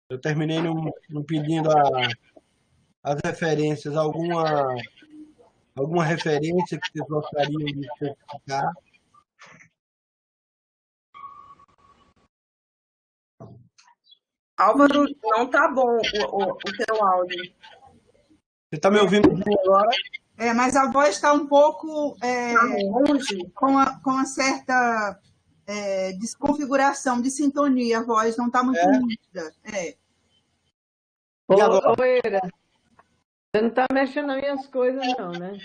Eu terminei não pedindo as referências, alguma referência que vocês gostariam de especificar? Álvaro, não tá bom o teu áudio. Você está me ouvindo bem agora? Mas a voz está um pouco longe. com uma certa desconfiguração de sintonia. A voz não está muito nítida. Ô, Eira, você não está mexendo nas minhas coisas, não, né?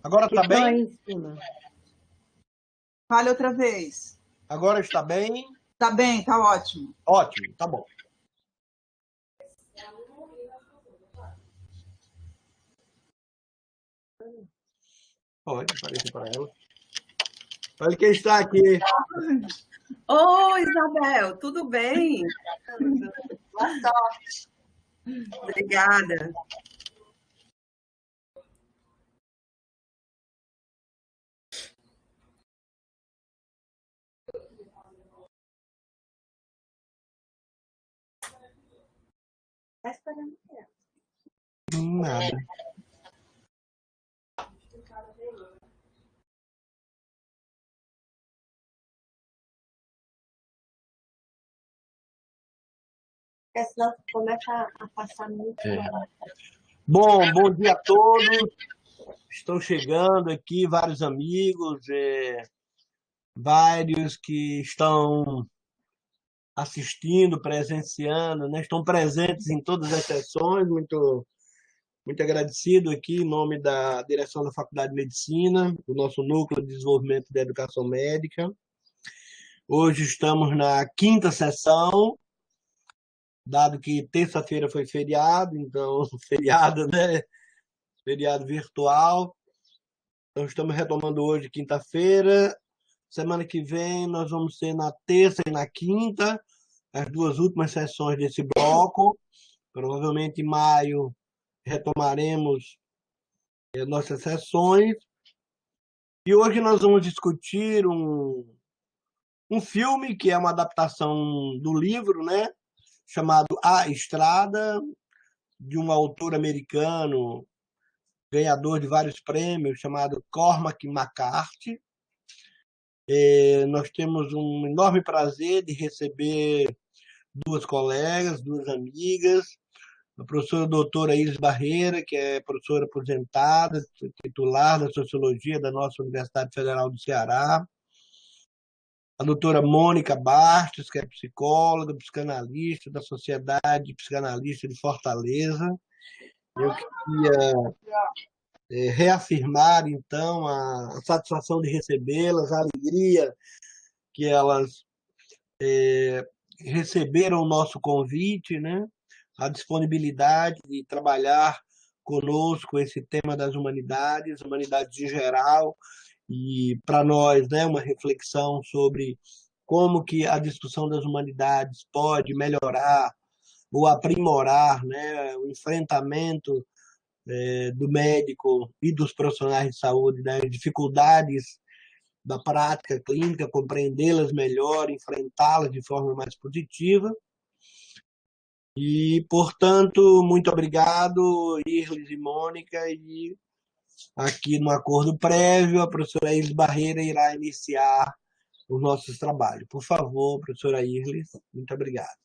Agora está bem? Aí em cima. Fale outra vez. Agora está bem? Está bem, está ótimo. Ótimo, tá bom. Pode aparecer para ela. Olha quem está aqui. Oi, Isabel, tudo bem? Boa sorte. Obrigada. Está esperando o quê? Nada. Porque senão começa a passar muito. Bom dia a todos. Estão chegando aqui vários amigos, vários que estão assistindo, presenciando, né? Estão presentes em todas as sessões. Muito agradecido aqui em nome da direção da Faculdade de Medicina, do nosso Núcleo de Desenvolvimento da Educação Médica. Hoje estamos na 5ª sessão, dado que terça-feira foi feriado, então feriado, né? Feriado virtual. Então estamos retomando hoje, quinta-feira. Semana que vem nós vamos ter na terça e na quinta, as 2 últimas sessões desse bloco. Provavelmente em maio retomaremos nossas sessões. E hoje nós vamos discutir um filme que é uma adaptação do livro, né? Chamado A Estrada, de um autor americano, ganhador de vários prêmios, chamado Cormac McCarthy. Nós temos um enorme prazer de receber 2 colegas, 2 amigas, a professora doutora Iris Barreira, que é professora aposentada, titular da Sociologia da nossa Universidade Federal do Ceará, a doutora Mônica Bastos, que é psicóloga, psicanalista da Sociedade Psicanalista de Fortaleza. Eu queria reafirmar, então, a satisfação de recebê-las, a alegria que elas receberam o nosso convite, né? A disponibilidade de trabalhar conosco esse tema das humanidades em geral, e para nós, né, uma reflexão sobre como que a discussão das humanidades pode melhorar ou aprimorar, né, o enfrentamento do médico e dos profissionais de saúde, das dificuldades da prática clínica, compreendê-las melhor, enfrentá-las de forma mais positiva. E, portanto, muito obrigado, Irles e Mônica, e aqui no acordo prévio, a professora Irles Barreira irá iniciar os nossos trabalhos. Por favor, professora Irles, muito obrigado.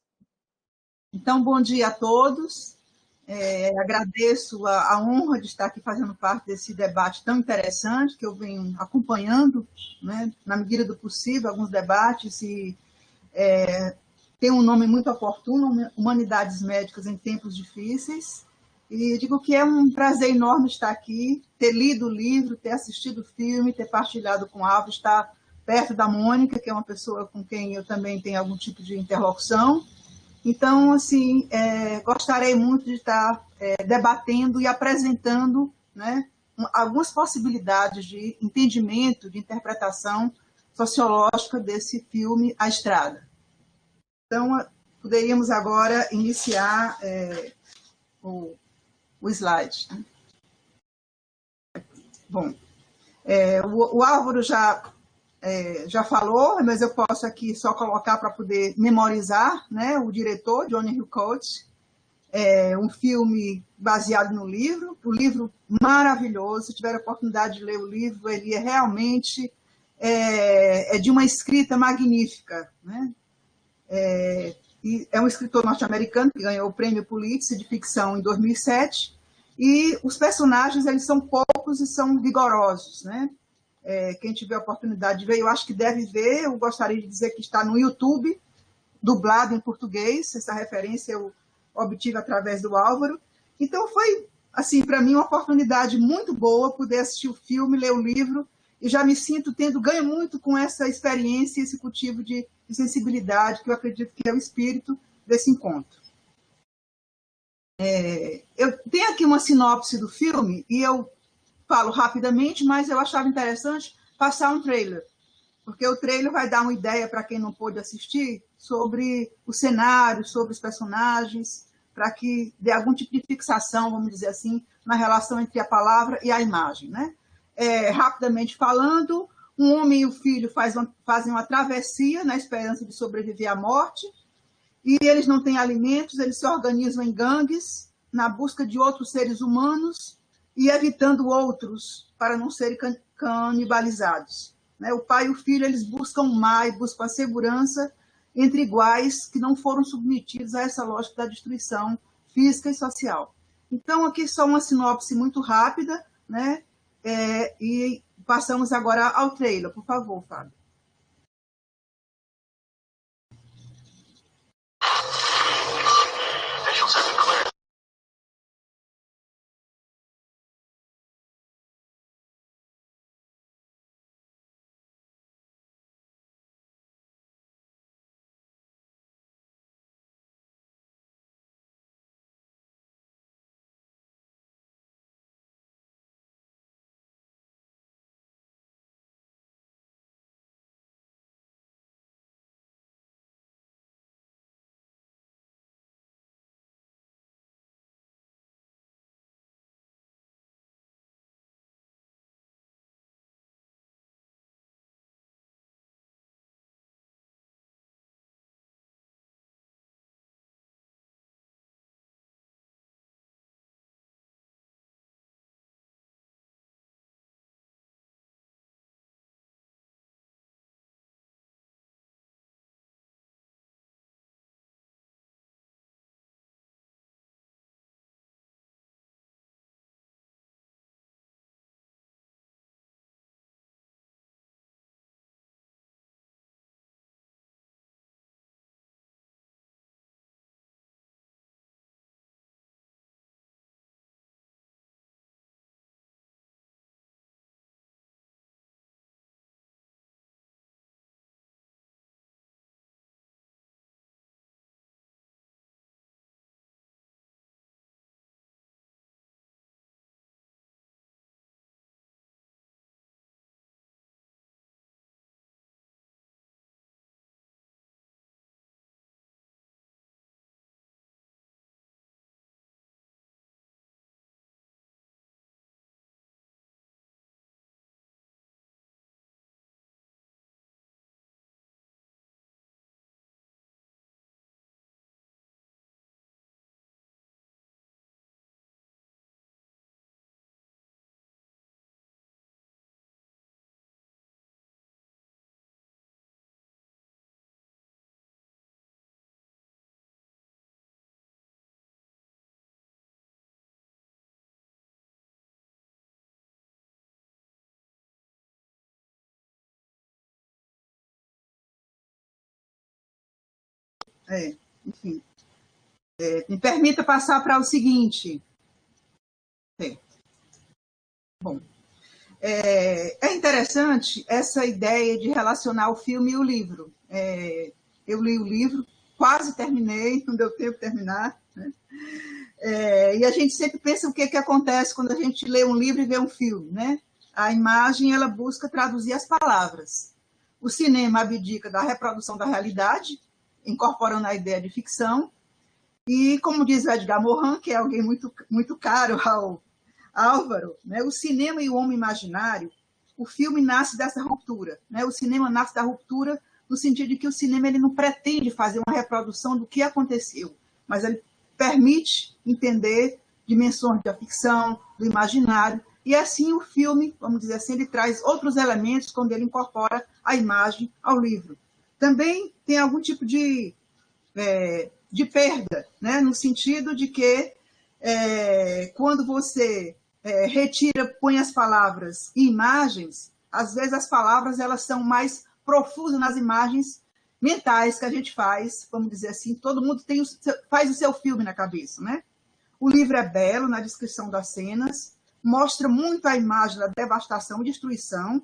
Então, bom dia a todos. Agradeço a honra de estar aqui fazendo parte desse debate tão interessante, que eu venho acompanhando, né, na medida do possível, alguns debates, e tem um nome muito oportuno, Humanidades Médicas em Tempos Difíceis, e digo que é um prazer enorme estar aqui, ter lido o livro, ter assistido o filme, ter partilhado com o Álvaro, estar perto da Mônica, que é uma pessoa com quem eu também tenho algum tipo de interlocução. Então, assim, gostaria muito de estar debatendo e apresentando, né, algumas possibilidades de entendimento, de interpretação sociológica desse filme, A Estrada. Então, poderíamos agora iniciar o slide. Bom, o Álvaro já já falou, mas eu posso aqui só colocar para poder memorizar, né? O diretor, Johnny Hillcoat, um filme baseado no livro, o livro maravilhoso. Se tiver a oportunidade de ler o livro, ele realmente de uma escrita magnífica, né? E é um escritor norte-americano que ganhou o prêmio Pulitzer de ficção em 2007, e os personagens eles são poucos e são vigorosos, né? Quem tiver a oportunidade de ver, eu acho que deve ver. Eu gostaria de dizer que está no YouTube, dublado em português. Essa referência eu obtive através do Álvaro. Então foi, assim, para mim, uma oportunidade muito boa poder assistir o filme, ler o livro, e já me sinto ganho muito com essa experiência, esse cultivo de sensibilidade, que eu acredito que é o espírito desse encontro. Eu tenho aqui uma sinopse do filme, e eu falo rapidamente, mas eu achava interessante passar um trailer, porque o trailer vai dar uma ideia para quem não pôde assistir sobre o cenário, sobre os personagens, para que dê algum tipo de fixação, vamos dizer assim, na relação entre a palavra e a imagem, né? Rapidamente falando, um homem e o filho fazem uma travessia na esperança de sobreviver à morte, e eles não têm alimentos, eles se organizam em gangues na busca de outros seres humanos e evitando outros para não serem canibalizados. O pai e o filho eles buscam o mar e buscam a segurança entre iguais que não foram submetidos a essa lógica da destruição física e social. Então, aqui só uma sinopse muito rápida, né? E passamos agora ao trailer. Por favor, Fábio. Enfim, me permita passar para o seguinte. Bom, é interessante essa ideia de relacionar o filme e o livro. Eu li o livro, quase terminei, não deu tempo de terminar, né? E a gente sempre pensa o que acontece quando a gente lê um livro e vê um filme, né? A imagem ela busca traduzir as palavras. O cinema abdica da reprodução da realidade, incorporando a ideia de ficção, e, como diz Edgar Morin, que é alguém muito, muito caro ao Álvaro, né, o cinema e o homem imaginário o filme nasce dessa ruptura, né? O cinema nasce da ruptura no sentido de que o cinema ele não pretende fazer uma reprodução do que aconteceu, mas ele permite entender dimensões da ficção, do imaginário, e assim o filme, vamos dizer assim, ele traz outros elementos quando ele incorpora a imagem ao livro. Também tem algum tipo de perda, né? No sentido de que quando você retira, põe as palavras e imagens, às vezes as palavras elas são mais profusas nas imagens mentais que a gente faz, vamos dizer assim, todo mundo faz o seu filme na cabeça, né? O livro é belo na descrição das cenas, mostra muito a imagem da devastação e destruição,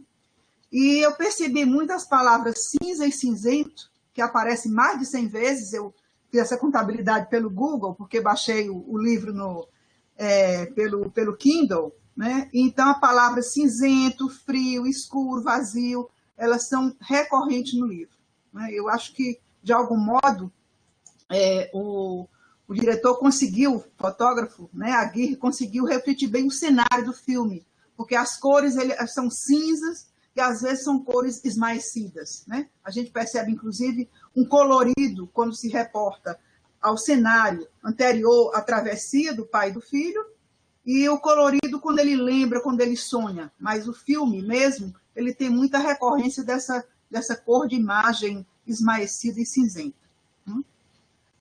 e eu percebi muitas palavras cinza e cinzento, que aparecem mais de 100 vezes, eu fiz essa contabilidade pelo Google, porque baixei o livro pelo Kindle, né? Então a palavra cinzento, frio, escuro, vazio, elas são recorrentes no livro, né? Eu acho que, de algum modo, o diretor conseguiu, o fotógrafo, né, Aguirre, conseguiu refletir bem o cenário do filme, porque as cores são cinzas e às vezes são cores esmaecidas, né? A gente percebe, inclusive, um colorido quando se reporta ao cenário anterior à travessia do pai e do filho, e o colorido quando ele lembra, quando ele sonha. Mas o filme mesmo, ele tem muita recorrência dessa cor de imagem esmaecida e cinzenta.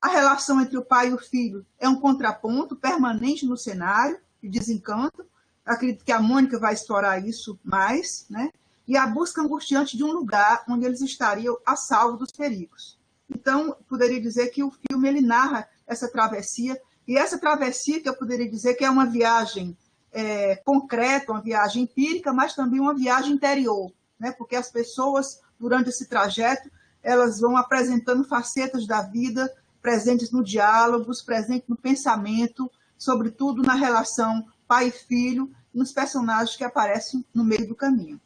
A relação entre o pai e o filho é um contraponto permanente no cenário de desencanto. Acredito que a Mônica vai explorar isso mais, né? E a busca angustiante de um lugar onde eles estariam a salvo dos perigos. Então, poderia dizer que o filme ele narra essa travessia, e essa travessia que eu poderia dizer que é uma viagem concreta, uma viagem empírica, mas também uma viagem interior, né? Porque as pessoas, durante esse trajeto, elas vão apresentando facetas da vida, presentes no diálogo, presentes no pensamento, sobretudo na relação pai e filho, nos personagens que aparecem no meio do caminho.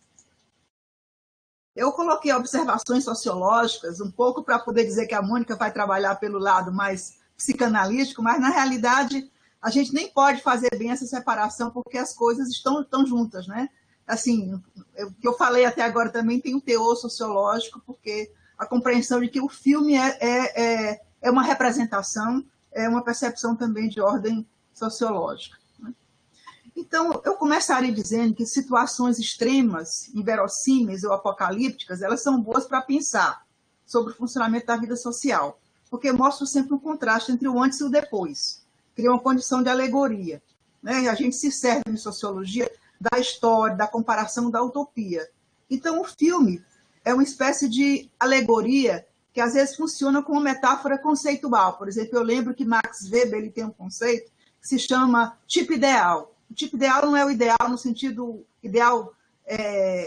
Eu coloquei observações sociológicas, um pouco para poder dizer que a Mônica vai trabalhar pelo lado mais psicanalítico, mas, na realidade, a gente nem pode fazer bem essa separação, porque as coisas estão juntas, né? Assim, o que eu falei até agora também tem um teor sociológico, porque a compreensão de que o filme é uma representação, é uma percepção também de ordem sociológica. Então, eu começaria dizendo que situações extremas, inverossímeis ou apocalípticas, elas são boas para pensar sobre o funcionamento da vida social, porque mostram sempre um contraste entre o antes e o depois, cria uma condição de alegoria, né? A gente se serve em sociologia da história, da comparação, da utopia. Então, o filme é uma espécie de alegoria que às vezes funciona como uma metáfora conceitual. Por exemplo, eu lembro que Max Weber ele tem um conceito que se chama tipo ideal. O tipo ideal não é o ideal no sentido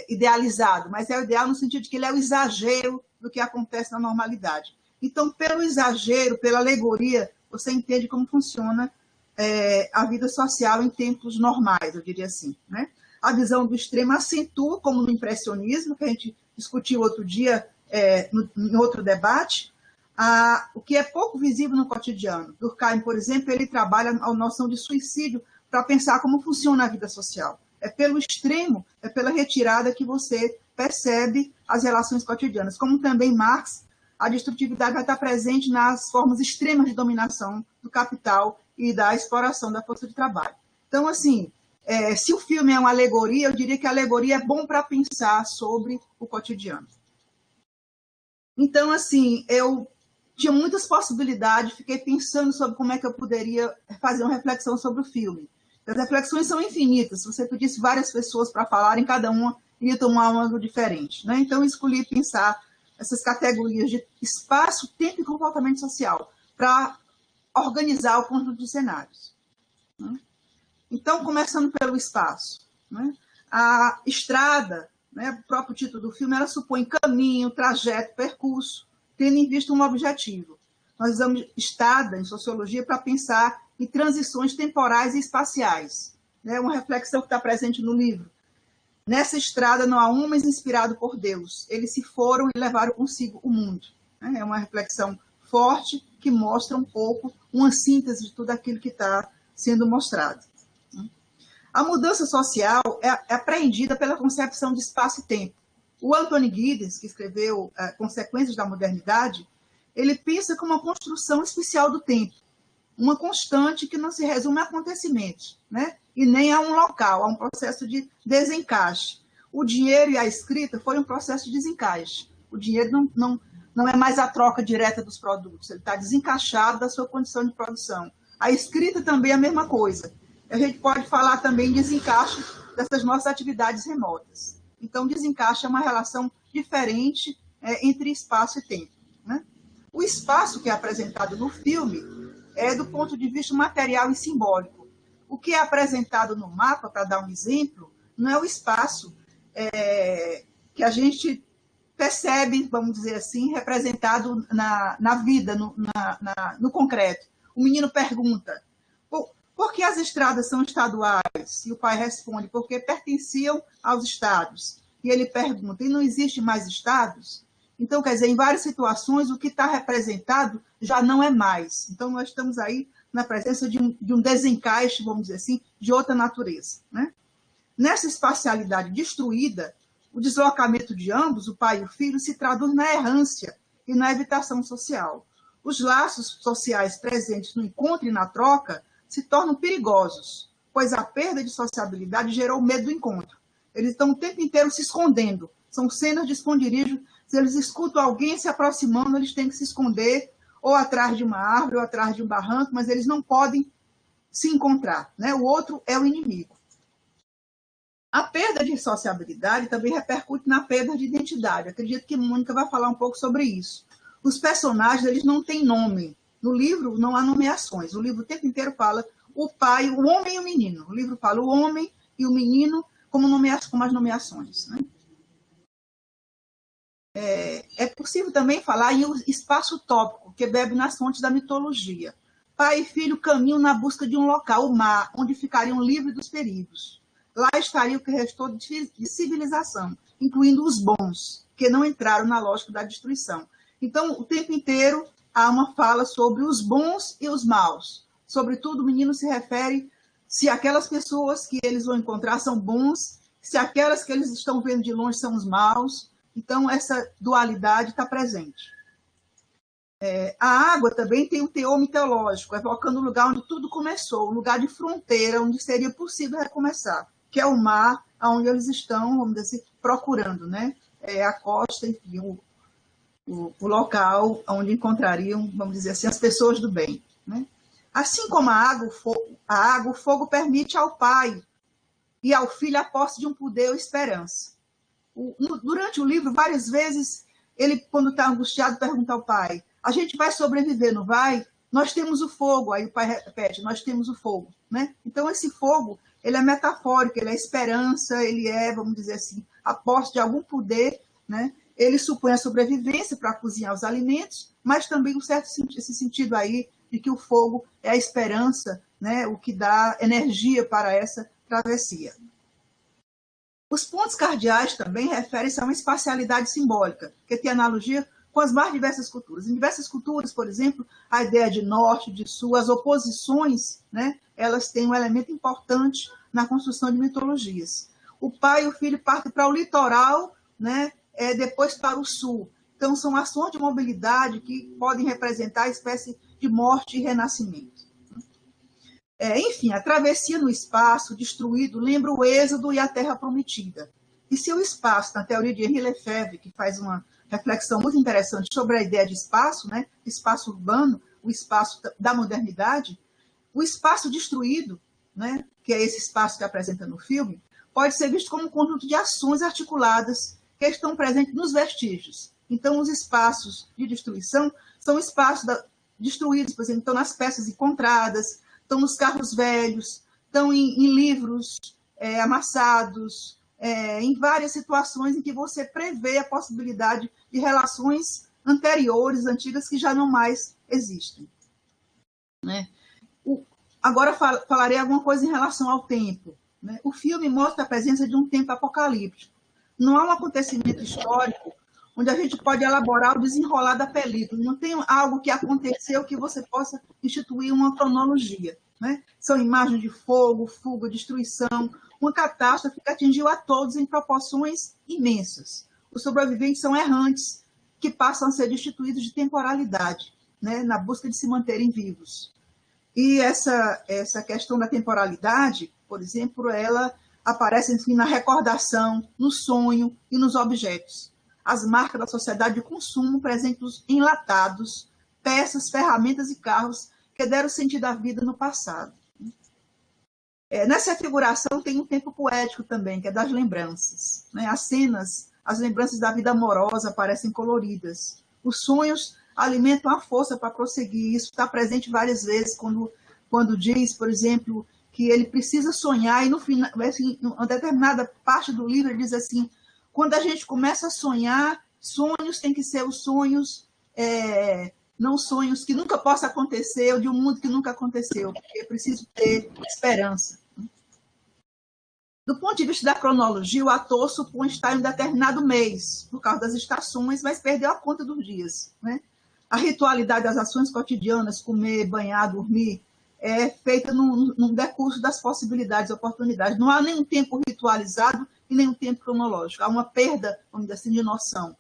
idealizado, mas é o ideal no sentido de que ele é o exagero do que acontece na normalidade. Então, pelo exagero, pela alegoria, você entende como funciona a vida social em tempos normais, eu diria assim, né? A visão do extremo acentua, como no impressionismo, que a gente discutiu outro dia em outro debate, o que é pouco visível no cotidiano. Durkheim, por exemplo, ele trabalha a noção de suicídio para pensar como funciona a vida social. É pelo extremo, é pela retirada que você percebe as relações cotidianas. Como também Marx, a destrutividade vai estar presente nas formas extremas de dominação do capital e da exploração da força de trabalho. Então, assim, se o filme é uma alegoria, eu diria que a alegoria é bom para pensar sobre o cotidiano. Então, assim, eu tinha muitas possibilidades, fiquei pensando sobre como é que eu poderia fazer uma reflexão sobre o filme. As reflexões são infinitas, se você pedisse várias pessoas para falarem, cada uma iria tomar um ângulo diferente, né? Então, eu escolhi pensar essas categorias de espaço, tempo e comportamento social para organizar o conjunto de cenários, né? Então, começando pelo espaço, né? A estrada, né, o próprio título do filme, ela supõe caminho, trajeto, percurso, tendo em vista um objetivo. Nós usamos estrada, em sociologia, para pensar em transições temporais e espaciais. É uma reflexão que está presente no livro. Nessa estrada não há homens inspirados por Deus. Eles se foram e levaram consigo o mundo. É uma reflexão forte que mostra um pouco uma síntese de tudo aquilo que está sendo mostrado. A mudança social é apreendida pela concepção de espaço e tempo. O Anthony Giddens, que escreveu Consequências da Modernidade, ele pensa como uma construção especial do tempo, uma constante que não se resume a acontecimentos, né? E nem a um local, a um processo de desencaixe. O dinheiro e a escrita foi um processo de desencaixe. O dinheiro não é mais a troca direta dos produtos, ele está desencaixado da sua condição de produção. A escrita também é a mesma coisa. A gente pode falar também de desencaixe dessas nossas atividades remotas. Então, desencaixe é uma relação diferente entre espaço e tempo, né? O espaço que é apresentado no filme é do ponto de vista material e simbólico. O que é apresentado no mapa, para dar um exemplo, não é o espaço que a gente percebe, vamos dizer assim, representado na vida, no concreto. O menino pergunta, por que as estradas são estaduais? E o pai responde, porque pertenciam aos estados. E ele pergunta, e não existe mais estados? Então, quer dizer, em várias situações, o que está representado já não é mais. Então, nós estamos aí na presença de um desencaixe, vamos dizer assim, de outra natureza, né? Nessa espacialidade destruída, o deslocamento de ambos, o pai e o filho, se traduz na errância e na evitação social. Os laços sociais presentes no encontro e na troca se tornam perigosos, pois a perda de sociabilidade gerou medo do encontro. Eles estão o tempo inteiro se escondendo. São cenas de esconderijo. Se eles escutam alguém se aproximando, eles têm que se esconder ou atrás de uma árvore ou atrás de um barranco, mas eles não podem se encontrar, né? O outro é o inimigo. A perda de sociabilidade também repercute na perda de identidade. Acredito que Mônica vai falar um pouco sobre isso. Os personagens, eles não têm nome. No livro não há nomeações. O livro o tempo inteiro fala o pai, o homem e o menino. O livro fala o homem e o menino como as nomeações, né? É possível também falar em espaço utópico, que bebe nas fontes da mitologia. Pai e filho caminham na busca de um local, o mar, onde ficariam livres dos perigos. Lá estaria o que restou de civilização, incluindo os bons, que não entraram na lógica da destruição. Então, o tempo inteiro há uma fala sobre os bons e os maus. Sobretudo, o menino se refere se aquelas pessoas que eles vão encontrar são bons, se aquelas que eles estão vendo de longe são os maus. Então, essa dualidade está presente. A água também tem um teor mitológico, evocando o lugar onde tudo começou, um lugar de fronteira, onde seria possível recomeçar, que é o mar, onde eles estão, vamos dizer assim, procurando, né? A costa, enfim, o local onde encontrariam, vamos dizer assim, as pessoas do bem, né? Assim como a água, o fogo permite ao pai e ao filho a posse de um poder ou esperança. Durante o livro, várias vezes, ele, quando está angustiado, pergunta ao pai, a gente vai sobreviver, não vai? Nós temos o fogo. Aí o pai repete, nós temos o fogo, né? Então, esse fogo, ele é metafórico, ele é esperança, ele é, vamos dizer assim, a posse de algum poder, né? Ele supõe a sobrevivência para cozinhar os alimentos, mas também esse sentido aí de que o fogo é a esperança, né? O que dá energia para essa travessia. Os pontos cardeais também referem-se a uma espacialidade simbólica, que tem analogia com as mais diversas culturas. Em diversas culturas, por exemplo, a ideia de norte, de sul, as oposições, né, elas têm um elemento importante na construção de mitologias. O pai e o filho partem para o litoral, né, depois para o sul. Então, são ações de mobilidade que podem representar a espécie de morte e renascimento. Enfim, a travessia no espaço destruído lembra o êxodo e a terra prometida. E se o espaço, na teoria de Henri Lefebvre, que faz uma reflexão muito interessante sobre a ideia de espaço, né, espaço urbano, o espaço da modernidade, o espaço destruído, né, que é esse espaço que apresenta no filme, pode ser visto como um conjunto de ações articuladas que estão presentes nos vestígios. Então, os espaços de destruição são espaços destruídos, por exemplo, estão nas peças encontradas, estão nos carros velhos, estão em livros amassados, em várias situações em que você prevê a possibilidade de relações anteriores, antigas, que já não mais existem, né? Agora falarei alguma coisa em relação ao tempo, né? O filme mostra a presença de um tempo apocalíptico. Não há um acontecimento histórico onde a gente pode elaborar o desenrolar da película. Não tem algo que aconteceu que você possa instituir uma cronologia. né? São imagens de fogo, fuga, destruição, uma catástrofe que atingiu a todos em proporções imensas. Os sobreviventes são errantes, que passam a ser destituídos de temporalidade, né? Na busca de se manterem vivos. E essa questão da temporalidade, por exemplo, ela aparece, enfim, na recordação, no sonho e nos objetos. As marcas da sociedade de consumo presentes enlatados, peças, ferramentas e carros que deram sentido à vida no passado. Nessa figuração tem um tempo poético também, que é das lembranças, né? As cenas, as lembranças da vida amorosa parecem coloridas. Os sonhos alimentam a força para prosseguir. Isso está presente várias vezes quando diz, por exemplo, que ele precisa sonhar, e no final, assim, uma determinada parte do livro ele diz assim: quando a gente começa a sonhar, sonhos têm que ser os sonhos, não sonhos que nunca possa acontecer, ou de um mundo que nunca aconteceu, porque é preciso ter esperança. Do ponto de vista da cronologia, o ator supõe estar em um determinado mês, por causa das estações, mas perdeu a conta dos dias, né? A ritualidade das ações cotidianas, comer, banhar, dormir, é feita num decurso das possibilidades e oportunidades. Não há nenhum tempo ritualizado e nenhum tempo cronológico. Há uma perda, vamos dizer assim, de noção.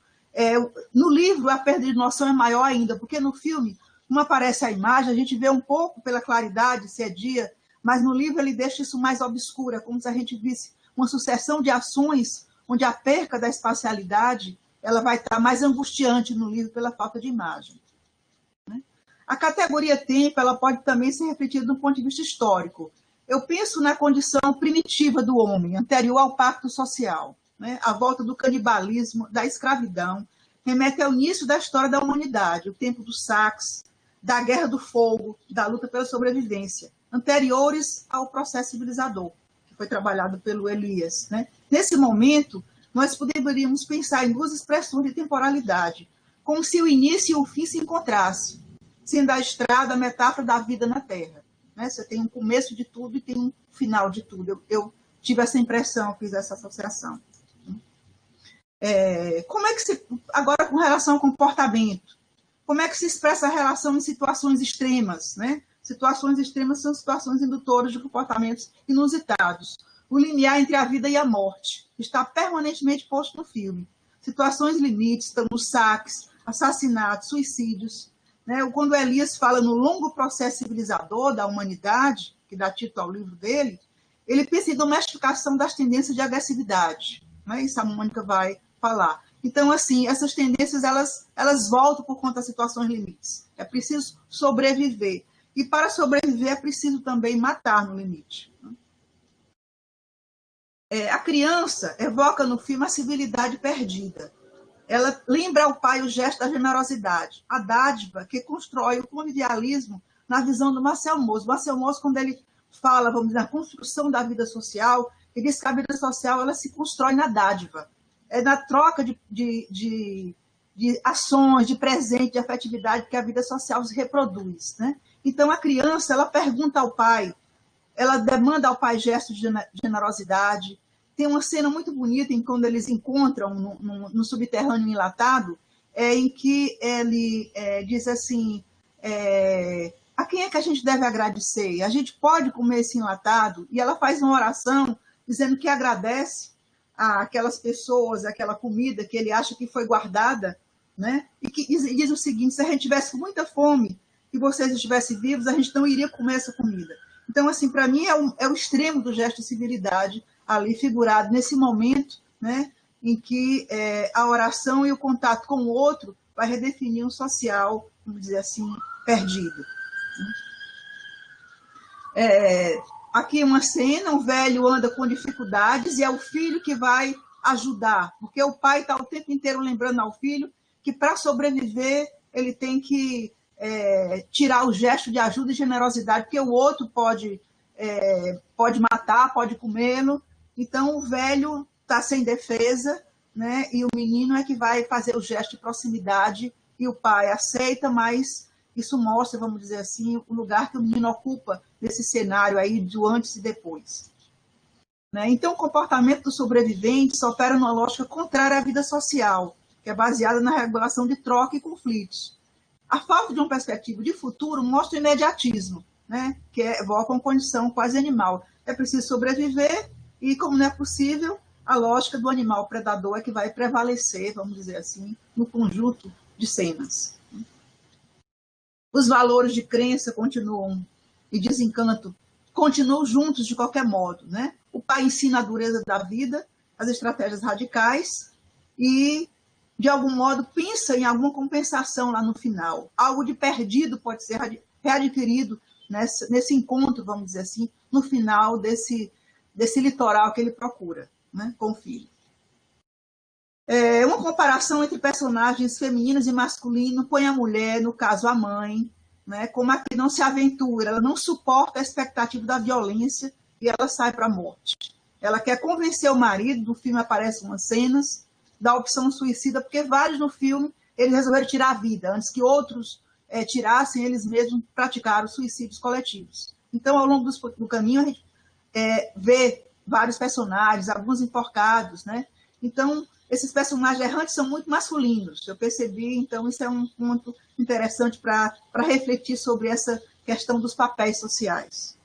No livro, a perda de noção é maior ainda, porque no filme, como aparece a imagem, a gente vê um pouco pela claridade, se é dia, mas no livro ele deixa isso mais obscuro, como se a gente visse uma sucessão de ações onde a perca da espacialidade ela vai estar mais angustiante no livro pela falta de imagem. A categoria tempo ela pode também ser refletida do ponto de vista histórico. Eu penso na condição primitiva do homem, anterior ao pacto social, né? A volta do canibalismo, da escravidão, remete ao início da história da humanidade, o tempo dos saques, da guerra do fogo, da luta pela sobrevivência, anteriores ao processo civilizador, que foi trabalhado pelo Elias, né? Nesse momento, nós poderíamos pensar em duas expressões de temporalidade, como se o início e o fim se encontrassem, sendo a estrada a metáfora da vida na Terra, né? Você tem um começo de tudo e tem um final de tudo. Eu tive essa impressão, fiz essa associação. Como é que se... Agora, com relação ao comportamento, como é que se expressa a relação em situações extremas, né? Situações extremas são situações indutoras de comportamentos inusitados. O limiar entre a vida e a morte está permanentemente posto no filme. Situações limites, como saques, assassinatos, suicídios, né? Quando Elias fala no longo processo civilizador da humanidade, que dá título ao livro dele, ele pensa em domesticação das tendências de agressividade, né? Isso a Mônica vai falar. Então, assim, essas tendências elas voltam por conta das situações limites. É preciso sobreviver. E para sobreviver é preciso também matar no limite. A criança evoca no filme a civilidade perdida. Ela lembra ao pai o gesto da generosidade, a dádiva que constrói o convivialismo na visão do Marcel Mauss. Marcel Mauss, quando ele fala, vamos dizer, na construção da vida social, ele diz que a vida social ela se constrói na dádiva, na troca de ações, de presente, de afetividade que a vida social se reproduz, né? Então, a criança, ela pergunta ao pai, ela demanda ao pai gestos de generosidade. Tem uma cena muito bonita em quando eles encontram no subterrâneo enlatado, em que ele diz assim, a quem é que a gente deve agradecer? A gente pode comer esse enlatado? E ela faz uma oração dizendo que agradece àquelas pessoas, aquela comida que ele acha que foi guardada, né? E que diz o seguinte: se a gente tivesse com muita fome e vocês estivessem vivos, a gente não iria comer essa comida. Então, assim, para mim é o extremo do gesto de civilidade ali figurado nesse momento, né, em que a oração e o contato com o outro vai redefinir um social, vamos dizer assim, perdido. Aqui uma cena, um velho anda com dificuldades e é o filho que vai ajudar, porque o pai está o tempo inteiro lembrando ao filho que para sobreviver ele tem que tirar o gesto de ajuda e generosidade, porque o outro pode matar, pode comê-lo. Então o velho está sem defesa, né? E o menino é que vai fazer o gesto de proximidade e o pai aceita, mas isso mostra, vamos dizer assim, o lugar que o menino ocupa nesse cenário aí do antes e depois. Né? Então o comportamento dos sobreviventes opera numa lógica contrária à vida social, que é baseada na regulação de troca e conflitos. A falta de uma perspectiva de futuro mostra o imediatismo, né, que evoca uma condição quase animal. É preciso sobreviver e, como não é possível, a lógica do animal predador é que vai prevalecer, vamos dizer assim, no conjunto de cenas. Os valores de crença continuam e desencanto continuam juntos de qualquer modo, né? O pai ensina a dureza da vida, as estratégias radicais e, de algum modo, pensa em alguma compensação lá no final. Algo de perdido pode ser readquirido nesse encontro, vamos dizer assim, no final desse litoral que ele procura, né, com o filho. Uma comparação entre personagens femininos e masculinos põe a mulher, no caso a mãe, né, como a que não se aventura, ela não suporta a expectativa da violência e ela sai para a morte. Ela quer convencer o marido, no filme aparecem umas cenas da opção suicida, porque vários no filme eles resolveram tirar a vida, antes que outros tirassem, eles mesmos praticaram suicídios coletivos. Então, ao longo do caminho, a gente vê vários personagens, alguns enforcados, né? Então, esses personagens errantes são muito masculinos. Eu percebi, então, isso é um ponto interessante para refletir sobre essa questão dos papéis sociais.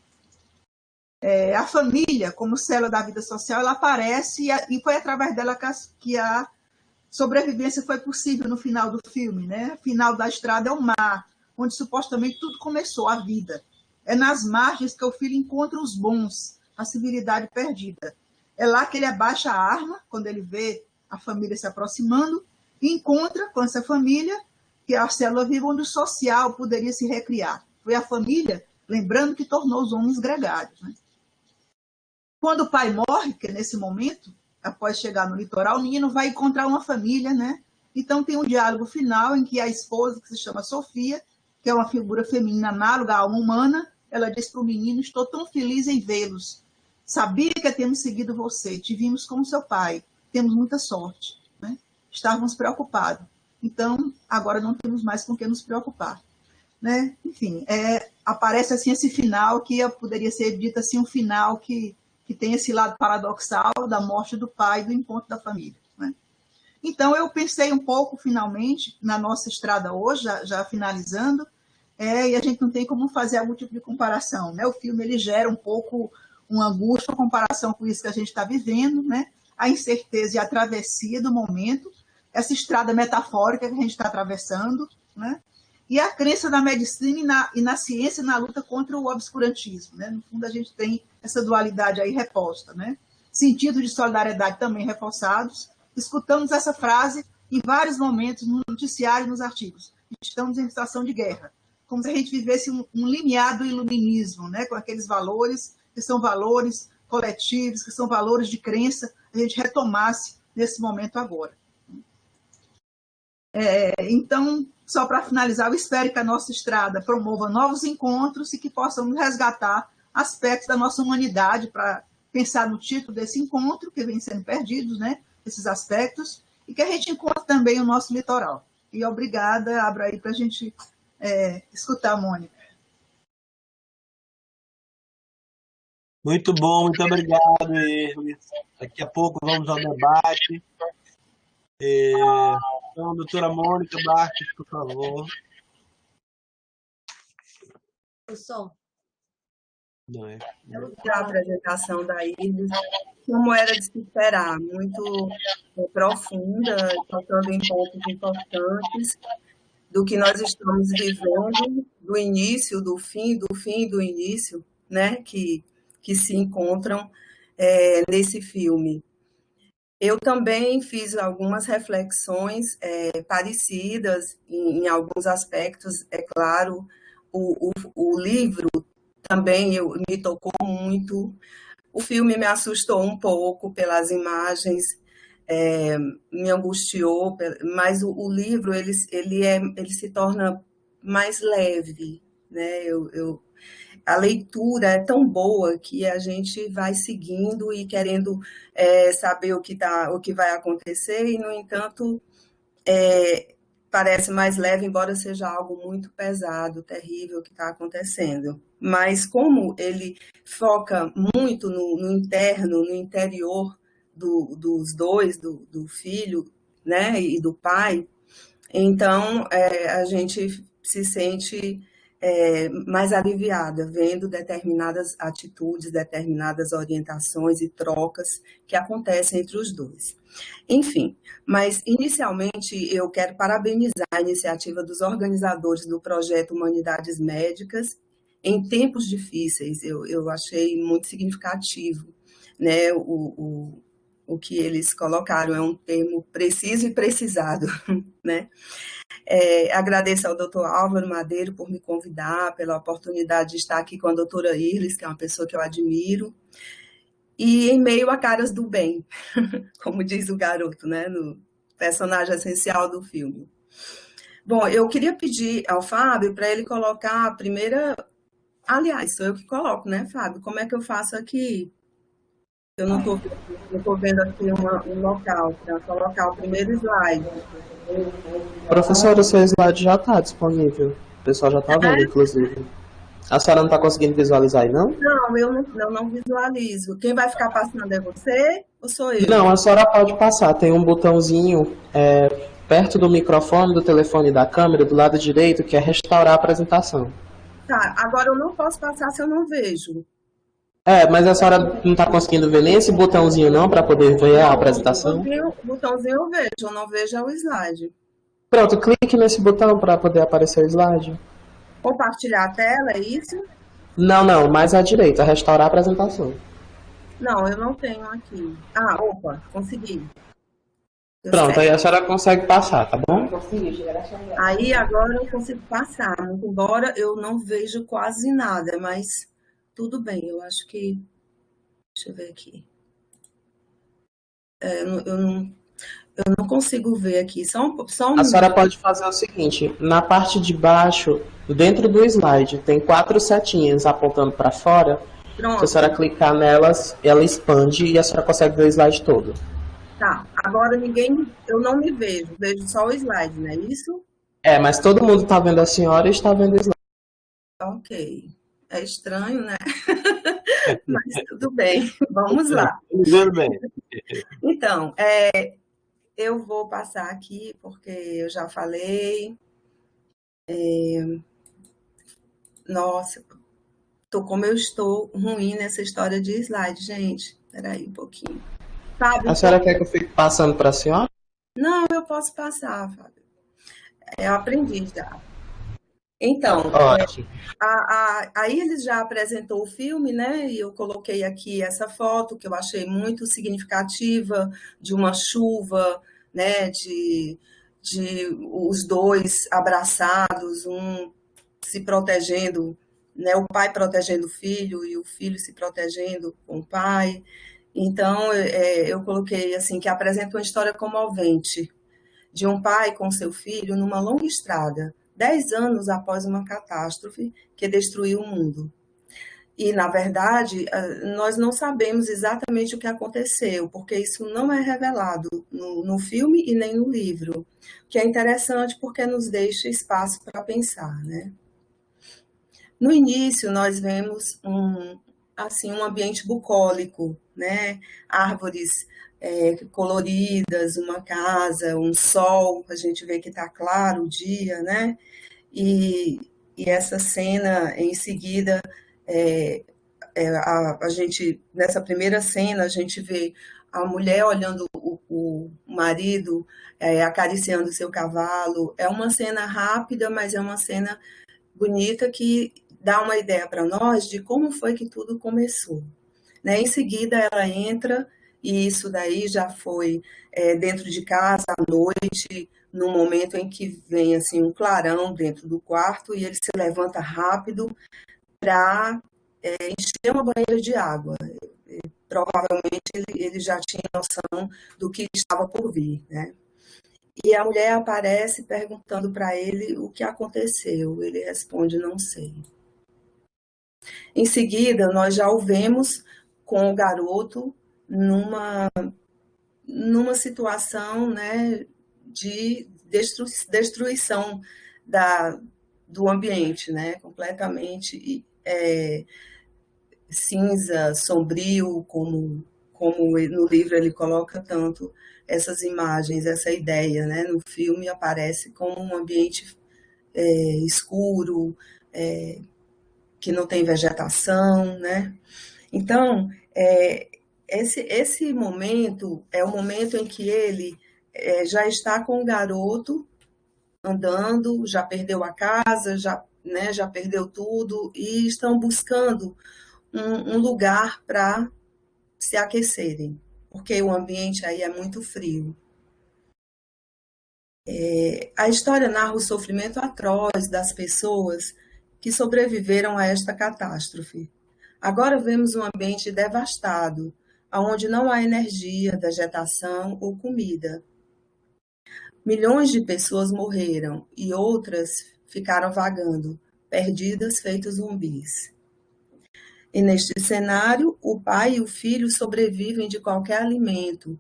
A família, como célula da vida social, ela aparece e foi através dela que a sobrevivência foi possível no final do filme, né? O final da estrada é o mar, onde supostamente tudo começou, a vida. É nas margens que o filho encontra os bons, a civilidade perdida. É lá que ele abaixa a arma, quando ele vê a família se aproximando, e encontra com essa família, que é a célula viva onde o social poderia se recriar. Foi a família, lembrando, que tornou os homens gregários, né? Quando o pai morre, que é nesse momento, após chegar no litoral, o menino vai encontrar uma família, né? Então tem um diálogo final em que a esposa, que se chama Sofia, que é uma figura feminina análoga à alma humana, ela diz para o menino: estou tão feliz em vê-los. Sabia que temos seguido você, te vimos como seu pai, temos muita sorte, né? Estávamos preocupados. Então, agora não temos mais com que nos preocupar, né? Enfim, aparece assim esse final que poderia ser dito assim, um final que tem esse lado paradoxal da morte do pai e do encontro da família, né? Então, eu pensei um pouco, finalmente, na nossa estrada hoje, já finalizando, e a gente não tem como fazer algum tipo de comparação, né? O filme ele gera um pouco uma angústia, uma comparação com isso que a gente está vivendo, né? A incerteza e a travessia do momento, essa estrada metafórica que a gente está atravessando, né? E a crença na medicina e na ciência na luta contra o obscurantismo, né? No fundo, a gente tem essa dualidade aí reposta, né? Sentidos de solidariedade também reforçados. Escutamos essa frase em vários momentos no noticiário e nos artigos. Estamos em situação de guerra, como se a gente vivesse um limiar do iluminismo, né? Com aqueles valores que são valores coletivos, que são valores de crença, a gente retomasse nesse momento agora. Então, só para finalizar, eu espero que a nossa estrada promova novos encontros e que possamos resgatar aspectos da nossa humanidade para pensar no título desse encontro, que vem sendo perdidos, né? Esses aspectos, e que a gente encontre também o nosso litoral. E obrigada, abro aí para a gente escutar a Mônica. Muito bom, muito obrigado, Hermes. Daqui a pouco vamos ao debate. Então, doutora Mônica Barques, por favor. O som. Não é. A apresentação da Iris, como era de se esperar, muito profunda, tocando em pontos importantes do que nós estamos vivendo, do início, do fim e do início, né, que se encontram nesse filme. Eu também fiz algumas reflexões parecidas em alguns aspectos, é claro. O livro também me tocou muito. O filme me assustou um pouco pelas imagens, me angustiou, mas o livro ele se torna mais leve, né? A leitura é tão boa que a gente vai seguindo e querendo saber o que vai acontecer, e, no entanto, parece mais leve, embora seja algo muito pesado, terrível que está acontecendo. Mas como ele foca muito no interno, no interior dos dois, do filho, né, e do pai, então a gente se sente mais aliviada, vendo determinadas atitudes, determinadas orientações e trocas que acontecem entre os dois. Enfim, mas inicialmente eu quero parabenizar a iniciativa dos organizadores do projeto Humanidades Médicas em tempos difíceis. Eu achei muito significativo, né, o que eles colocaram, é um termo preciso e precisado, né? Agradeço ao doutor Álvaro Madeiro por me convidar, pela oportunidade de estar aqui com a doutora Irles, que é uma pessoa que eu admiro, e em meio a caras do bem, como diz o garoto, né, no personagem essencial do filme. Bom, eu queria pedir ao Fábio para ele colocar a primeira... Aliás, sou eu que coloco, né, Fábio? Como é que eu faço aqui? Eu não estou vendo aqui um local para colocar o primeiro slide. Professora, o seu slide já está disponível. O pessoal já está vendo, inclusive. A senhora não está conseguindo visualizar aí, não? Não, eu não visualizo. Quem vai ficar passando é você ou sou eu? Não, a senhora pode passar. Tem um botãozinho perto do microfone, do telefone e da câmera, do lado direito, que é restaurar a apresentação. Tá, agora eu não posso passar se eu não vejo. Mas a senhora não está conseguindo ver nem esse botãozinho não, para poder ver a apresentação? O botãozinho eu vejo, eu não vejo é o slide. Pronto, clique nesse botão para poder aparecer o slide. Compartilhar a tela, é isso? Não, mais à direita, restaurar a apresentação. Não, eu não tenho aqui. Opa, consegui. Pronto, aí a senhora consegue passar, tá bom? Aí agora eu consigo passar, embora eu não vejo quase nada, mas tudo bem, eu acho que... Deixa eu ver aqui. Eu não consigo ver aqui. A senhora pode fazer o seguinte, na parte de baixo, dentro do slide, tem 4 setinhas apontando para fora. Pronto. Se a senhora clicar nelas, ela expande e a senhora consegue ver o slide todo. Tá, agora eu não me vejo só o slide, não é isso? Mas todo mundo está vendo a senhora e está vendo o slide. Ok. É estranho, né? Mas tudo bem, vamos lá. Tudo bem. Então, eu vou passar aqui, porque eu já falei. Nossa, como eu estou ruim nessa história de slide, gente. Espera aí um pouquinho. Fábio, a senhora quer que eu fique passando para a senhora? Não, eu posso passar, Fábio. Eu aprendi já. Então, aí eles já apresentou o filme, né? E eu coloquei aqui essa foto que eu achei muito significativa de uma chuva, né? De os dois abraçados, um se protegendo, né? O pai protegendo o filho e o filho se protegendo com o pai. Então, eu coloquei assim que apresenta uma história comovente de um pai com seu filho numa longa estrada, 10 anos após uma catástrofe que destruiu o mundo. E, na verdade, nós não sabemos exatamente o que aconteceu, porque isso não é revelado no filme e nem no livro, que é interessante porque nos deixa espaço para pensar, né? No início, nós vemos um ambiente bucólico, né? Árvores coloridas, uma casa, um sol, a gente vê que está claro o dia, né? E essa cena, em seguida, a gente, nessa primeira cena, a gente vê a mulher olhando o marido, acariciando seu cavalo. É uma cena rápida, mas é uma cena bonita que dá uma ideia para nós de como foi que tudo começou. Né? Em seguida, ela entra, e isso daí já foi dentro de casa, à noite, no momento em que vem assim, um clarão dentro do quarto, e ele se levanta rápido para encher uma banheira de água. Provavelmente ele já tinha noção do que estava por vir. Né? E a mulher aparece perguntando para ele o que aconteceu. Ele responde, não sei. Em seguida, nós já o vemos com o garoto numa situação, né, de destruição do ambiente, né, completamente cinza, sombrio, como no livro ele coloca tanto essas imagens, essa ideia, né, no filme aparece como um ambiente escuro, que não tem vegetação, né? Então, esse momento é o momento em que ele já está com o garoto andando, já perdeu a casa, já perdeu tudo, e estão buscando um lugar para se aquecerem, porque o ambiente aí é muito frio. A história narra o sofrimento atroz das pessoas que sobreviveram a esta catástrofe. Agora vemos um ambiente devastado, onde não há energia, vegetação ou comida. Milhões de pessoas morreram e outras ficaram vagando, perdidas, feitos zumbis. E neste cenário, o pai e o filho sobrevivem de qualquer alimento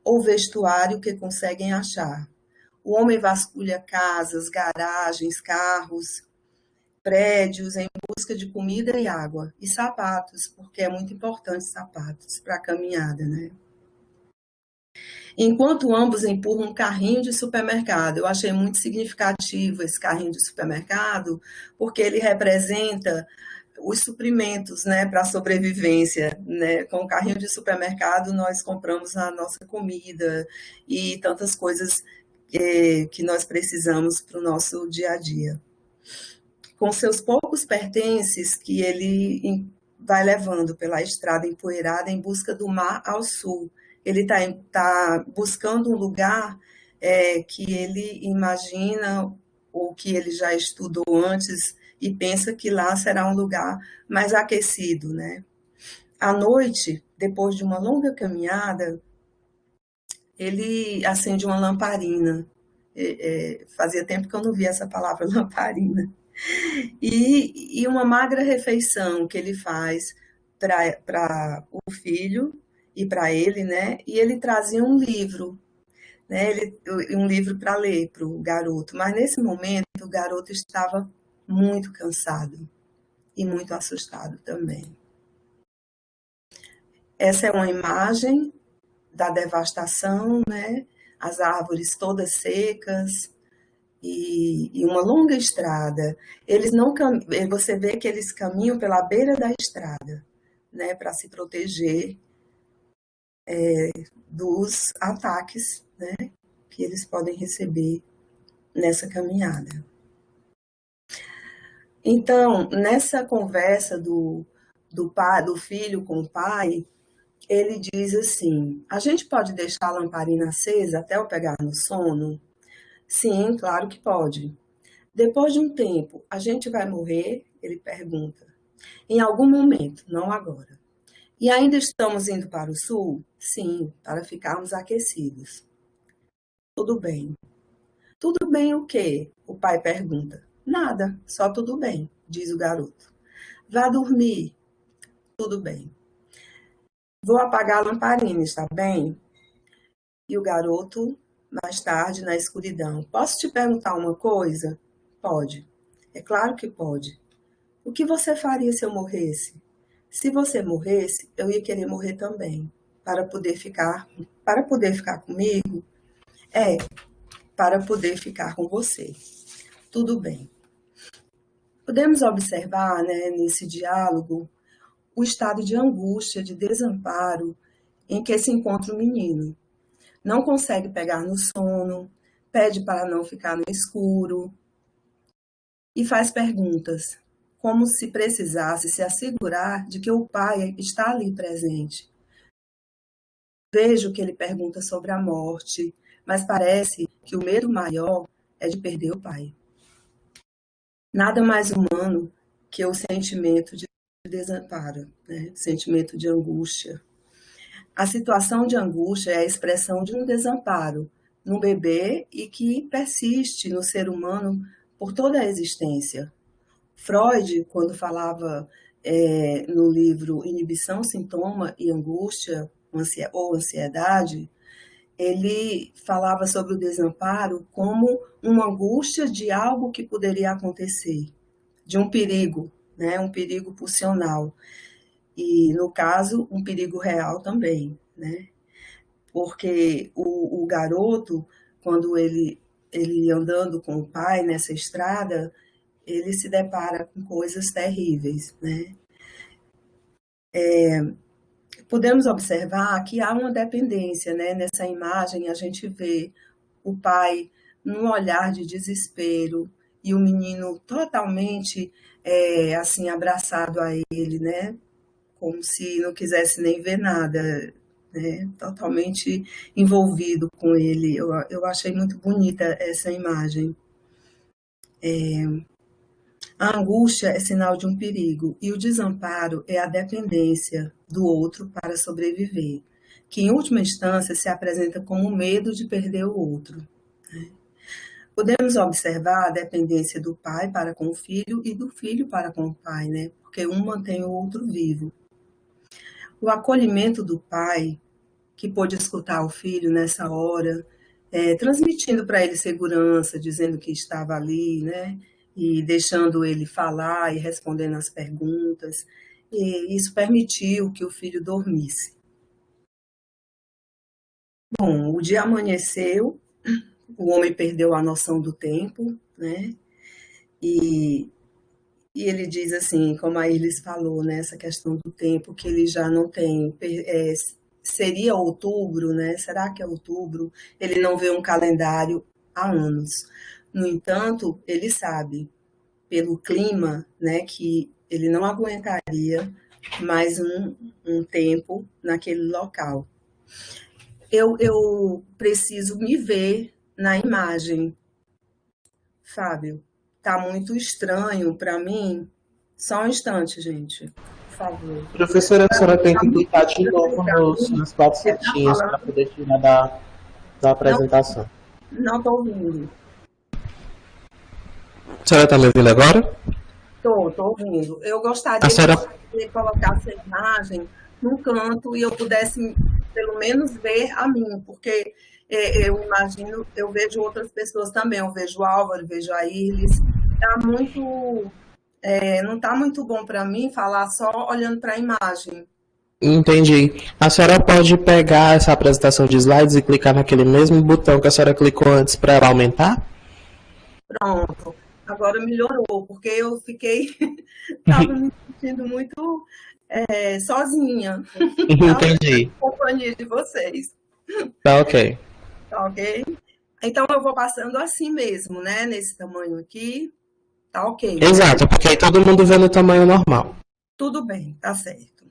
ou vestuário que conseguem achar. O homem vasculha casas, garagens, carros, prédios em busca de comida e água. E sapatos, porque é muito importante sapatos para a caminhada, né? Enquanto ambos empurram um carrinho de supermercado. Eu achei muito significativo esse carrinho de supermercado, porque ele representa os suprimentos, né, para a sobrevivência, né? Com o carrinho de supermercado nós compramos a nossa comida e tantas coisas que nós precisamos para o nosso dia a dia. Com seus poucos pertences que ele vai levando pela estrada empoeirada em busca do mar ao sul. Ele está buscando um lugar que ele imagina ou que ele já estudou antes e pensa que lá será um lugar mais aquecido, né? À noite, depois de uma longa caminhada, ele acende uma lamparina. Fazia tempo que eu não via essa palavra lamparina. E uma magra refeição que ele faz para o filho e para ele, né? E ele trazia um livro, né? Um livro para ler para o garoto. Mas nesse momento o garoto estava muito cansado e muito assustado também. Essa é uma imagem da devastação, né? As árvores todas secas e uma longa estrada. Você vê que eles caminham pela beira da estrada, né? Para se proteger dos ataques, né? Que eles podem receber nessa caminhada. Então, nessa conversa do filho com o pai, ele diz assim: a gente pode deixar a lamparina acesa até eu pegar no sono? Sim, claro que pode. Depois de um tempo, a gente vai morrer? Ele pergunta. Em algum momento, não agora. E ainda estamos indo para o sul? Sim, para ficarmos aquecidos. Tudo bem. Tudo bem o quê? O pai pergunta. Nada, só tudo bem, diz o garoto. Vá dormir. Tudo bem. Vou apagar a lamparina, está bem? E o garoto, mais tarde, na escuridão. Posso te perguntar uma coisa? Pode. É claro que pode. O que você faria se eu morresse? Se você morresse, eu ia querer morrer também. Para poder ficar comigo? Para poder ficar com você. Tudo bem. Podemos observar, né, nesse diálogo, o estado de angústia, de desamparo em que se encontra o menino. Não consegue pegar no sono, pede para não ficar no escuro e faz perguntas, como se precisasse se assegurar de que o pai está ali presente. Vejo que ele pergunta sobre a morte, mas parece que o medo maior é de perder o pai. Nada mais humano que o sentimento de desamparo, né? Sentimento de angústia. A situação de angústia é a expressão de um desamparo no bebê e que persiste no ser humano por toda a existência. Freud, quando falava no livro Inibição, Sintoma e Angústia ou Ansiedade, ele falava sobre o desamparo como uma angústia de algo que poderia acontecer, de um perigo, né? Um perigo pulsional. E, no caso, um perigo real também, né? Porque o garoto, quando ele andando com o pai nessa estrada, ele se depara com coisas terríveis, né? Podemos observar que há uma dependência, né? Nessa imagem a gente vê o pai num olhar de desespero e o menino totalmente assim abraçado a ele, né? Como se não quisesse nem ver nada, né? Totalmente envolvido com ele. Eu achei muito bonita essa imagem. A angústia é sinal de um perigo e o desamparo é a dependência do outro para sobreviver, que em última instância se apresenta como o medo de perder o outro. Podemos observar a dependência do pai para com o filho e do filho para com o pai, né? Porque um mantém o outro vivo. O acolhimento do pai, que pôde escutar o filho nessa hora, transmitindo para ele segurança, dizendo que estava ali, né? E deixando ele falar e respondendo as perguntas. E isso permitiu que o filho dormisse. Bom, o dia amanheceu, o homem perdeu a noção do tempo, né? E ele diz assim, como a Iris falou, né? Essa questão do tempo, que ele já não tem. Seria outubro, né? Será que é outubro? Ele não vê um calendário há anos. No entanto, ele sabe, pelo clima, né, que ele não aguentaria mais um tempo naquele local. Eu preciso me ver na imagem. Fábio, tá muito estranho para mim. Só um instante, gente. Por favor. Professora, a senhora tem que clicar de novo nas 4 setinhas para poder tirar da apresentação. Não estou ouvindo. A senhora está me ouvindo agora? Estou ouvindo. Eu gostaria de colocar essa imagem num canto e eu pudesse, pelo menos, ver a mim, porque eu imagino, eu vejo outras pessoas também, eu vejo o Álvaro, vejo a Iris. Não está muito bom para mim falar só olhando para a imagem. Entendi. A senhora pode pegar essa apresentação de slides e clicar naquele mesmo botão que a senhora clicou antes para ela aumentar? Pronto. Agora melhorou, porque eu estava me sentindo muito sozinha. Entendi. Na companhia de vocês. Tá ok. Tá ok? Então eu vou passando assim mesmo, né? Nesse tamanho aqui. Tá ok. Exato, porque aí todo mundo vê no tamanho normal. Tudo bem, tá certo.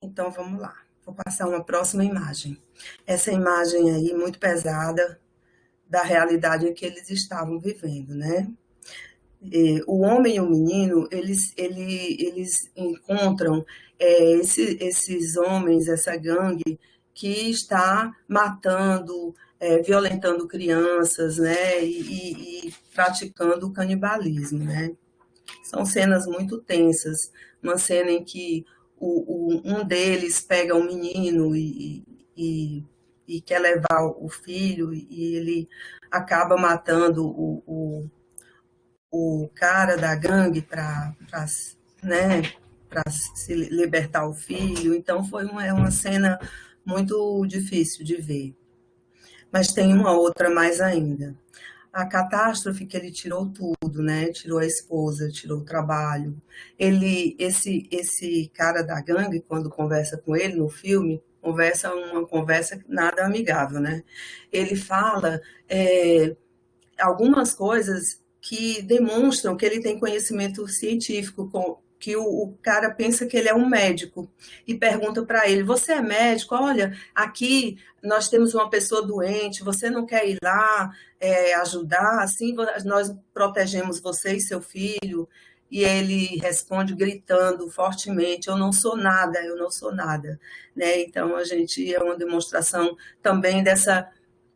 Então vamos lá. Vou passar uma próxima imagem. Essa imagem aí, muito pesada, da realidade em que eles estavam vivendo, né? O homem e o menino, eles encontram esses homens, essa gangue que está matando, violentando crianças, né? E praticando o canibalismo, né? São cenas muito tensas. Uma cena em que um deles pega um menino e quer levar o filho e ele acaba matando o cara da gangue para se libertar o filho. Então foi uma cena muito difícil de ver. Mas tem uma outra mais ainda. A catástrofe que ele tirou tudo, né? Tirou a esposa, tirou o trabalho. Esse cara da gangue, quando conversa com ele no filme, uma conversa nada amigável, né? Ele fala algumas coisas que demonstram que ele tem conhecimento científico, que o cara pensa que ele é um médico e pergunta para ele, você é médico? Olha, aqui nós temos uma pessoa doente, você não quer ir lá ajudar? Assim nós protegemos você e seu filho. E ele responde gritando fortemente, eu não sou nada, eu não sou nada. Né? Então, a gente é uma demonstração também dessa,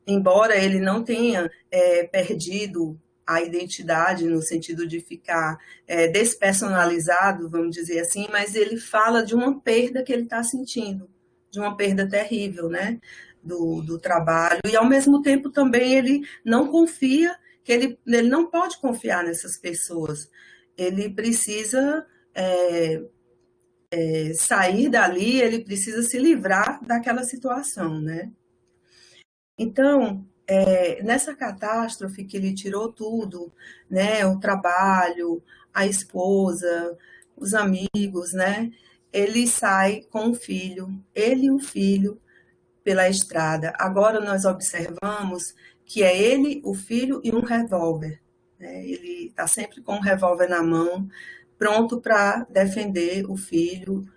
embora ele não tenha perdido a identidade no sentido de ficar despersonalizado, vamos dizer assim, mas ele fala de uma perda que ele está sentindo, de uma perda terrível, né? do trabalho, e ao mesmo tempo também ele não confia, que ele não pode confiar nessas pessoas. Ele precisa sair dali, ele precisa se livrar daquela situação, né? Então, nessa catástrofe que ele tirou tudo, né, o trabalho, a esposa, os amigos, né, ele sai com o filho, ele e o filho, pela estrada. Agora nós observamos que é ele, o filho e um revólver, né? Ele está sempre com um revólver na mão, pronto para defender o filho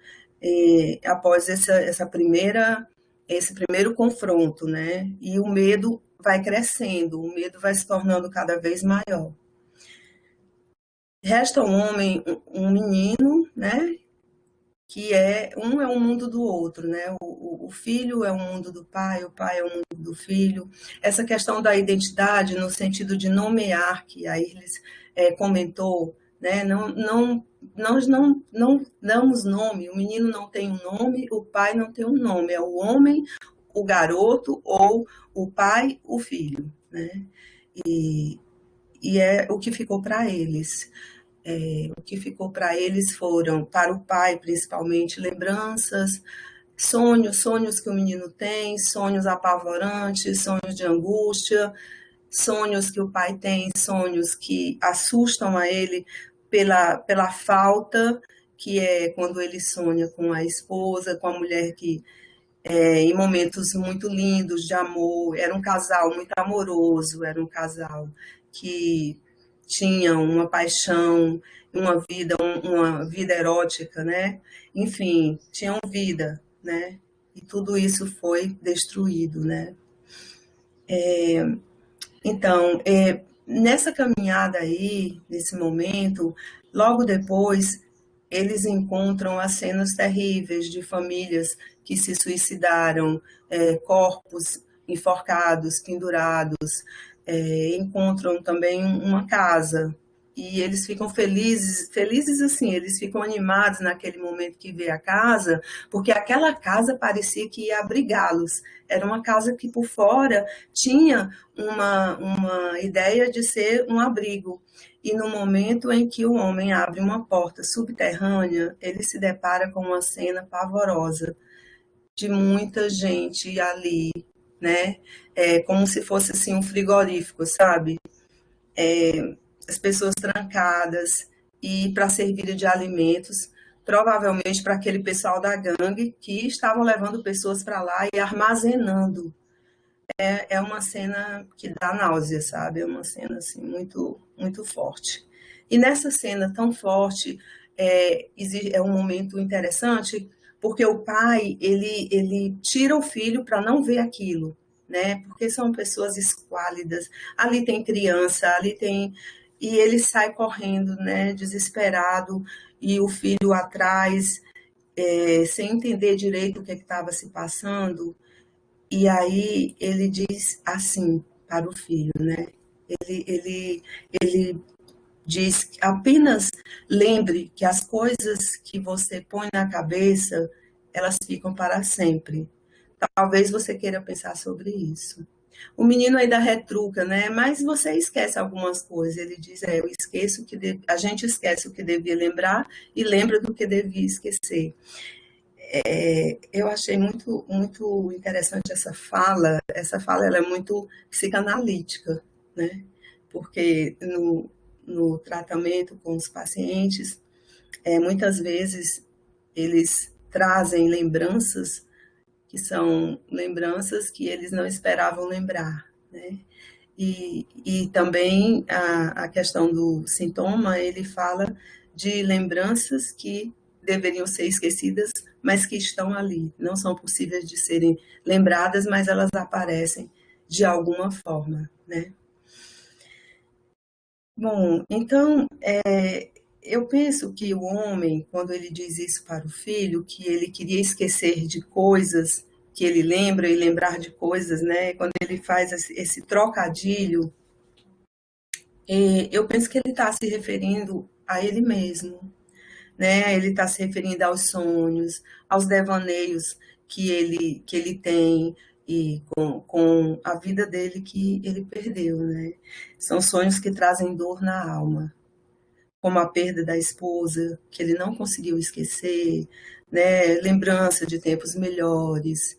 após esse primeiro confronto, né? E o medo vai crescendo, o medo vai se tornando cada vez maior. Resta um homem, um menino, né? Que é um mundo do outro, né? O filho é o mundo do pai, o pai é o mundo do filho. Essa questão da identidade, no sentido de nomear, que a Iris comentou, né? Nós não damos nome, o menino não tem um nome, o pai não tem um nome, é o homem, o garoto, ou o pai, o filho, né? E é o que ficou para eles. O que ficou para eles foram, para o pai principalmente, lembranças, sonhos que o menino tem, sonhos apavorantes, sonhos de angústia, sonhos que o pai tem, sonhos que assustam a ele pela falta, que é quando ele sonha com a esposa, com a mulher que, em momentos muito lindos de amor, era um casal muito amoroso, era um casal que tinham uma paixão, uma vida erótica, né? Enfim, tinham vida, né? E tudo isso foi destruído, né? Então, nessa caminhada aí, nesse momento, logo depois, eles encontram as cenas terríveis de famílias que se suicidaram, corpos enforcados, pendurados, encontram também uma casa, e eles ficam felizes assim, eles ficam animados naquele momento que vê a casa, porque aquela casa parecia que ia abrigá-los. Era uma casa que por fora tinha uma ideia de ser um abrigo. E no momento em que o homem abre uma porta subterrânea, ele se depara com uma cena pavorosa de muita gente ali, né? Como se fosse assim um frigorífico, sabe? As pessoas trancadas e para servir de alimentos, provavelmente para aquele pessoal da gangue que estavam levando pessoas para lá e armazenando. É uma cena que dá náusea, sabe? É uma cena assim muito muito forte. E nessa cena tão forte é um momento interessante, porque o pai ele tira o filho para não ver aquilo, né? Porque são pessoas esquálidas. Ali tem criança, ali tem, e ele sai correndo, né? Desesperado, e o filho atrás, sem entender direito o que estava se passando. E aí ele diz assim para o filho, né? Ele diz: apenas lembre que as coisas que você põe na cabeça, elas ficam para sempre. Talvez você queira pensar sobre isso. O menino ainda retruca, né? Mas você esquece algumas coisas. Ele diz: eu esqueço a gente esquece o que devia lembrar e lembra do que devia esquecer. Eu achei muito, muito interessante essa fala. Essa fala ela é muito psicanalítica, né? Porque no tratamento com os pacientes, muitas vezes eles trazem lembranças que são lembranças que eles não esperavam lembrar, né? E também a questão do sintoma, ele fala de lembranças que deveriam ser esquecidas, mas que estão ali, não são possíveis de serem lembradas, mas elas aparecem de alguma forma, né? Bom, então, eu penso que o homem, quando ele diz isso para o filho, que ele queria esquecer de coisas que ele lembra e lembrar de coisas, né? Quando ele faz esse trocadilho, eu penso que ele está se referindo a ele mesmo, né? Ele está se referindo aos sonhos, aos devaneios que ele tem, e com a vida dele que ele perdeu, né? São sonhos que trazem dor na alma, como a perda da esposa, que ele não conseguiu esquecer, né? Lembrança de tempos melhores,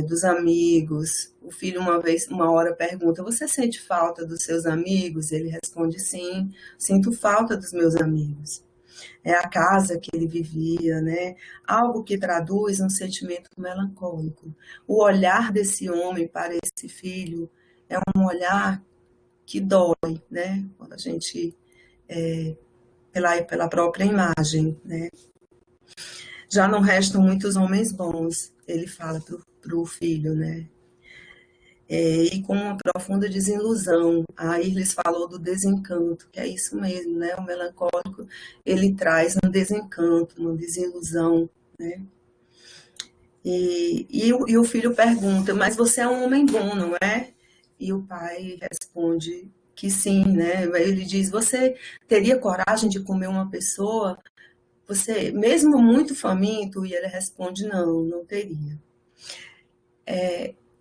dos amigos. O filho uma hora pergunta: você sente falta dos seus amigos? Ele responde: sim, sinto falta dos meus amigos. É a casa que ele vivia, né? Algo que traduz um sentimento melancólico. O olhar desse homem para esse filho é um olhar que dói, né? Quando a gente pela própria imagem, né? Já não restam muitos homens bons, ele fala para o filho, né? E com uma profunda desilusão. A Irles falou do desencanto, que é isso mesmo, né? O melancólico, ele traz um desencanto, uma desilusão, né? E o filho pergunta: mas você é um homem bom, não é? E o pai responde que sim, né? Ele diz: você teria coragem de comer uma pessoa, você, mesmo muito faminto? E ele responde: não, não teria.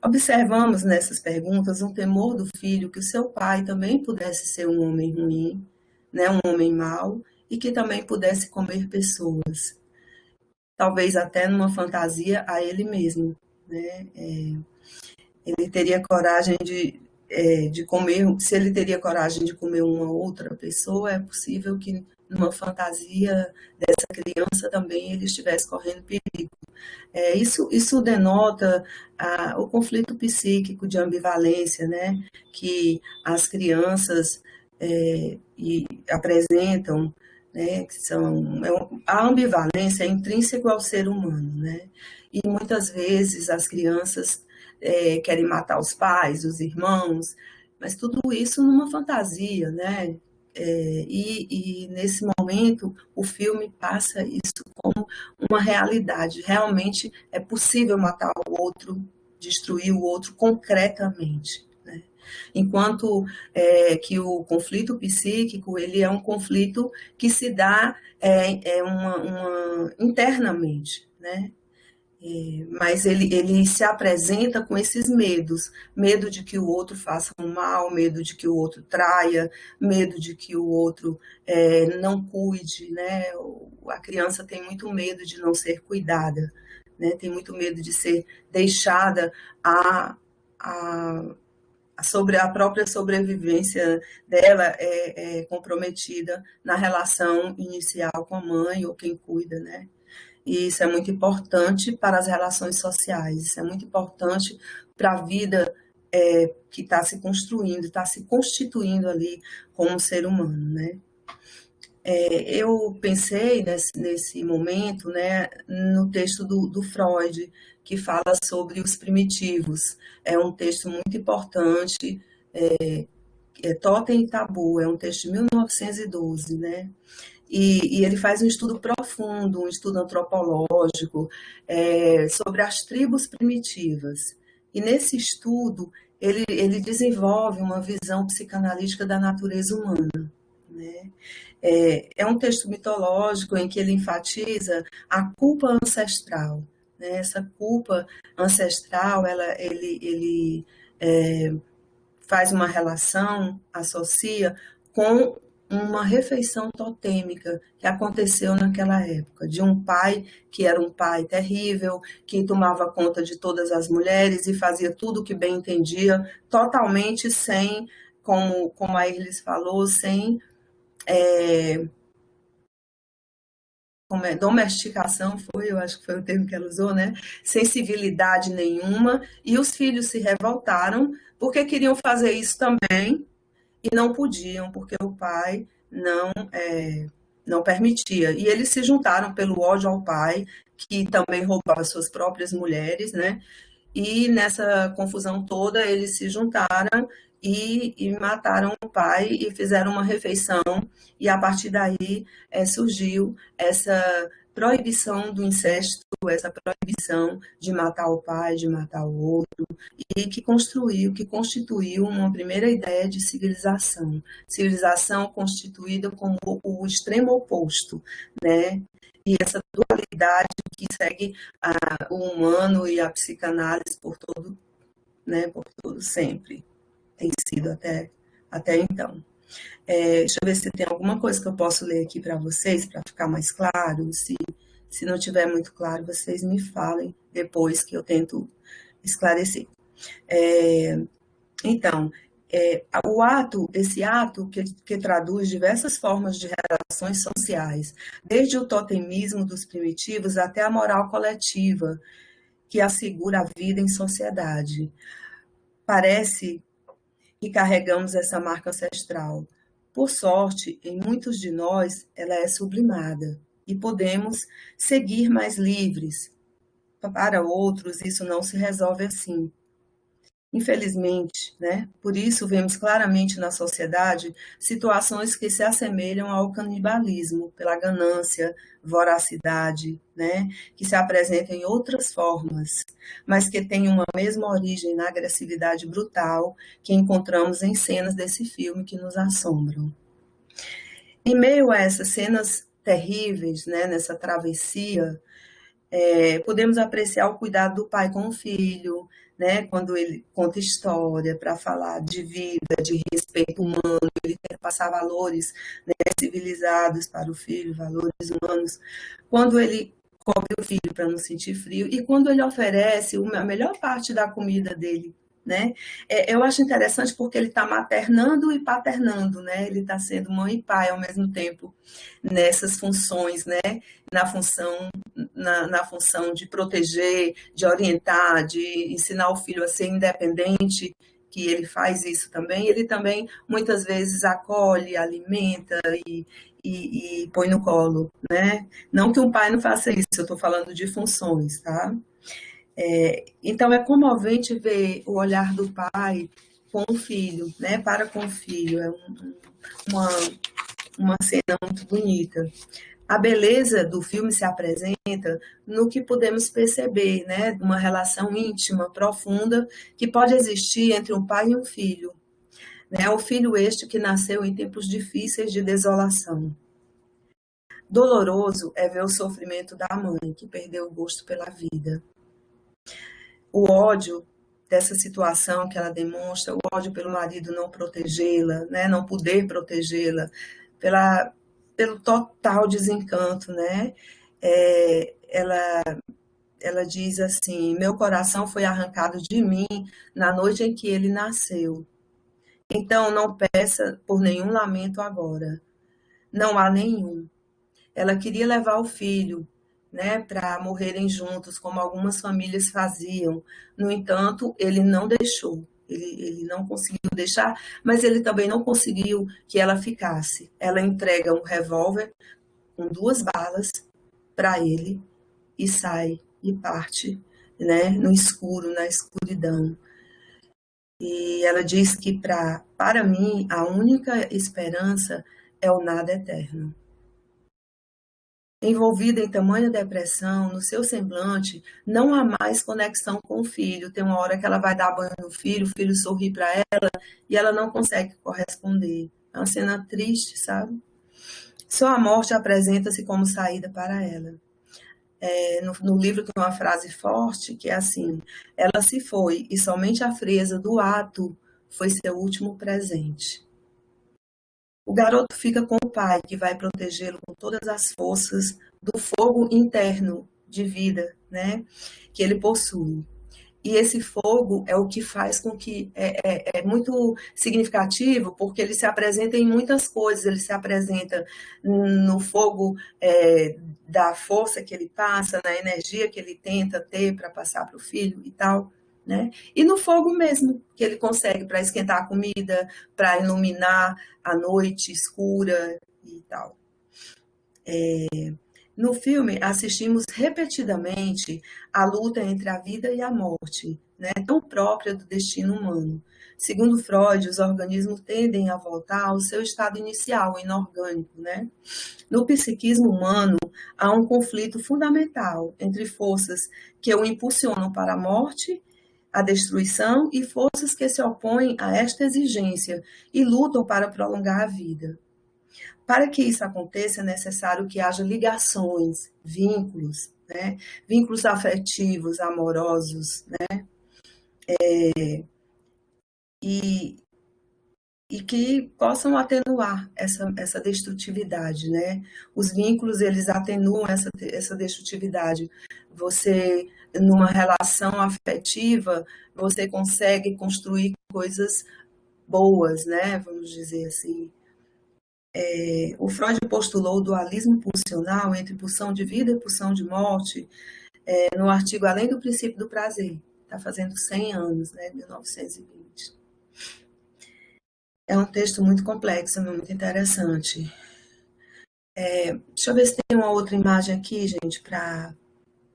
Observamos nessas perguntas um temor do filho que o seu pai também pudesse ser um homem ruim, né? Um homem mau, e que também pudesse comer pessoas. Talvez até numa fantasia a ele mesmo, né? Ele teria coragem de comer, se ele teria coragem de comer uma outra pessoa, é possível que numa fantasia dessa criança também ele estivesse correndo perigo. Isso denota o conflito psíquico de ambivalência, né, que as crianças apresentam, né, que a ambivalência é intrínseca ao ser humano, né, e muitas vezes as crianças querem matar os pais, os irmãos, mas tudo isso numa fantasia, né? E nesse momento o filme passa isso como uma realidade. Realmente é possível matar o outro, destruir o outro concretamente, né? Enquanto que o conflito psíquico ele é um conflito que se dá internamente, né? Mas ele se apresenta com esses medos, medo de que o outro faça um mal, medo de que o outro traia, medo de que o outro não cuide, né? A criança tem muito medo de não ser cuidada, né? Tem muito medo de ser deixada sobre a própria sobrevivência dela comprometida na relação inicial com a mãe ou quem cuida, né? E isso é muito importante para as relações sociais, isso é muito importante para a vida que está se construindo, está se constituindo ali como um ser humano, né? Eu pensei nesse momento, né, no texto do Freud, que fala sobre os primitivos. É um texto muito importante, Totem e Tabu, é um texto de 1912, né? E ele faz um estudo profundo, um estudo antropológico sobre as tribos primitivas. E nesse estudo, ele desenvolve uma visão psicanalítica da natureza humana, né? É um texto mitológico em que ele enfatiza a culpa ancestral, né? Essa culpa ancestral, ele faz uma relação, associa com uma refeição totêmica que aconteceu naquela época, de um pai que era um pai terrível, que tomava conta de todas as mulheres e fazia tudo o que bem entendia, totalmente sem, como a Irlis falou, sem domesticação, eu acho que foi o termo que ela usou, né? Sem civilidade nenhuma, e os filhos se revoltaram porque queriam fazer isso também, e não podiam, porque o pai não permitia. E eles se juntaram pelo ódio ao pai, que também roubava suas próprias mulheres, né? E nessa confusão toda, eles se juntaram e mataram o pai e fizeram uma refeição. E a partir daí surgiu essa proibição do incesto, essa proibição de matar o pai, de matar o outro, e que constituiu uma primeira ideia de civilização. Civilização constituída como o extremo oposto, né? E essa dualidade que segue o humano e a psicanálise por todo sempre. Tem sido até então. Deixa eu ver se tem alguma coisa que eu posso ler aqui para vocês, para ficar mais claro, se Se não tiver muito claro, vocês me falem depois que eu tento esclarecer. Então, esse ato que traduz diversas formas de relações sociais, desde o totemismo dos primitivos até a moral coletiva, que assegura a vida em sociedade. Parece que carregamos essa marca ancestral. Por sorte, em muitos de nós, ela é sublimada e podemos seguir mais livres. Para outros, isso não se resolve assim. Infelizmente, né? Por isso vemos claramente na sociedade situações que se assemelham ao canibalismo, pela ganância, voracidade, né? Que se apresentam em outras formas, mas que têm uma mesma origem na agressividade brutal que encontramos em cenas desse filme que nos assombram. Em meio a essas cenas terríveis, né? Nessa travessia, podemos apreciar o cuidado do pai com o filho, né? Quando ele conta história para falar de vida, de respeito humano, ele tenta passar valores, né, civilizados para o filho, valores humanos. Quando ele cobre o filho para não sentir frio e quando ele oferece a melhor parte da comida dele, né? Eu acho interessante porque ele está maternando e paternando, né? Ele está sendo mãe e pai ao mesmo tempo nessas funções, né? Na função de proteger, de orientar, de ensinar o filho a ser independente, que ele faz isso também. Ele também muitas vezes acolhe, alimenta e põe no colo, né? Não que um pai não faça isso, eu estou falando de funções, tá? Então é comovente ver o olhar do pai com o filho, né? Para com o filho. É uma cena muito bonita. A beleza do filme se apresenta no que podemos perceber, né? Uma relação íntima, profunda, que pode existir entre um pai e um filho. Né? O filho este que nasceu em tempos difíceis de desolação. Doloroso é ver o sofrimento da mãe, que perdeu o gosto pela vida. O ódio dessa situação que ela demonstra, o ódio pelo marido não protegê-la, né? Não poder protegê-la, pelo total desencanto, né? Ela diz assim: meu coração foi arrancado de mim na noite em que ele nasceu. Então não peça por nenhum lamento agora. Não há nenhum. Ela queria levar o filho, né, para morrerem juntos, como algumas famílias faziam. No entanto, ele não deixou. Ele não conseguiu deixar, mas ele também não conseguiu que ela ficasse. Ela entrega um revólver com 2 balas para ele e sai e parte, né, no escuro, na escuridão. E ela diz que para mim a única esperança é o nada eterno. Envolvida em tamanha depressão, no seu semblante, não há mais conexão com o filho. Tem uma hora que ela vai dar banho no filho, o filho sorri para ela e ela não consegue corresponder. É uma cena triste, sabe? Só a morte apresenta-se como saída para ela. No livro tem uma frase forte que é assim: ela se foi e somente a frieza do ato foi seu último presente. O garoto fica com o pai, que vai protegê-lo com todas as forças do fogo interno de vida, né, que ele possui. E esse fogo é o que faz com que é muito significativo, porque ele se apresenta em muitas coisas. Ele se apresenta no fogo da força que ele passa, na energia que ele tenta ter para passar para o filho e tal. Né? E no fogo mesmo, que ele consegue para esquentar a comida, para iluminar a noite escura e tal. No filme, assistimos repetidamente a luta entre a vida e a morte, né, tão própria do destino humano. Segundo Freud, os organismos tendem a voltar ao seu estado inicial, inorgânico. Né? No psiquismo humano, há um conflito fundamental entre forças que o impulsionam para a morte, a destruição, e forças que se opõem a esta exigência e lutam para prolongar a vida. Para que isso aconteça, é necessário que haja ligações, vínculos, né? Vínculos afetivos, amorosos, né? E e que possam atenuar essa destrutividade, né? Os vínculos, eles atenuam essa destrutividade. Você, numa relação afetiva, você consegue construir coisas boas, né? Vamos dizer assim. O Freud postulou o dualismo pulsional entre pulsão de vida e pulsão de morte, no artigo Além do Princípio do Prazer. Está fazendo 100 anos, né? 1920. É um texto muito complexo, muito interessante. Deixa eu ver se tem uma outra imagem aqui, gente, para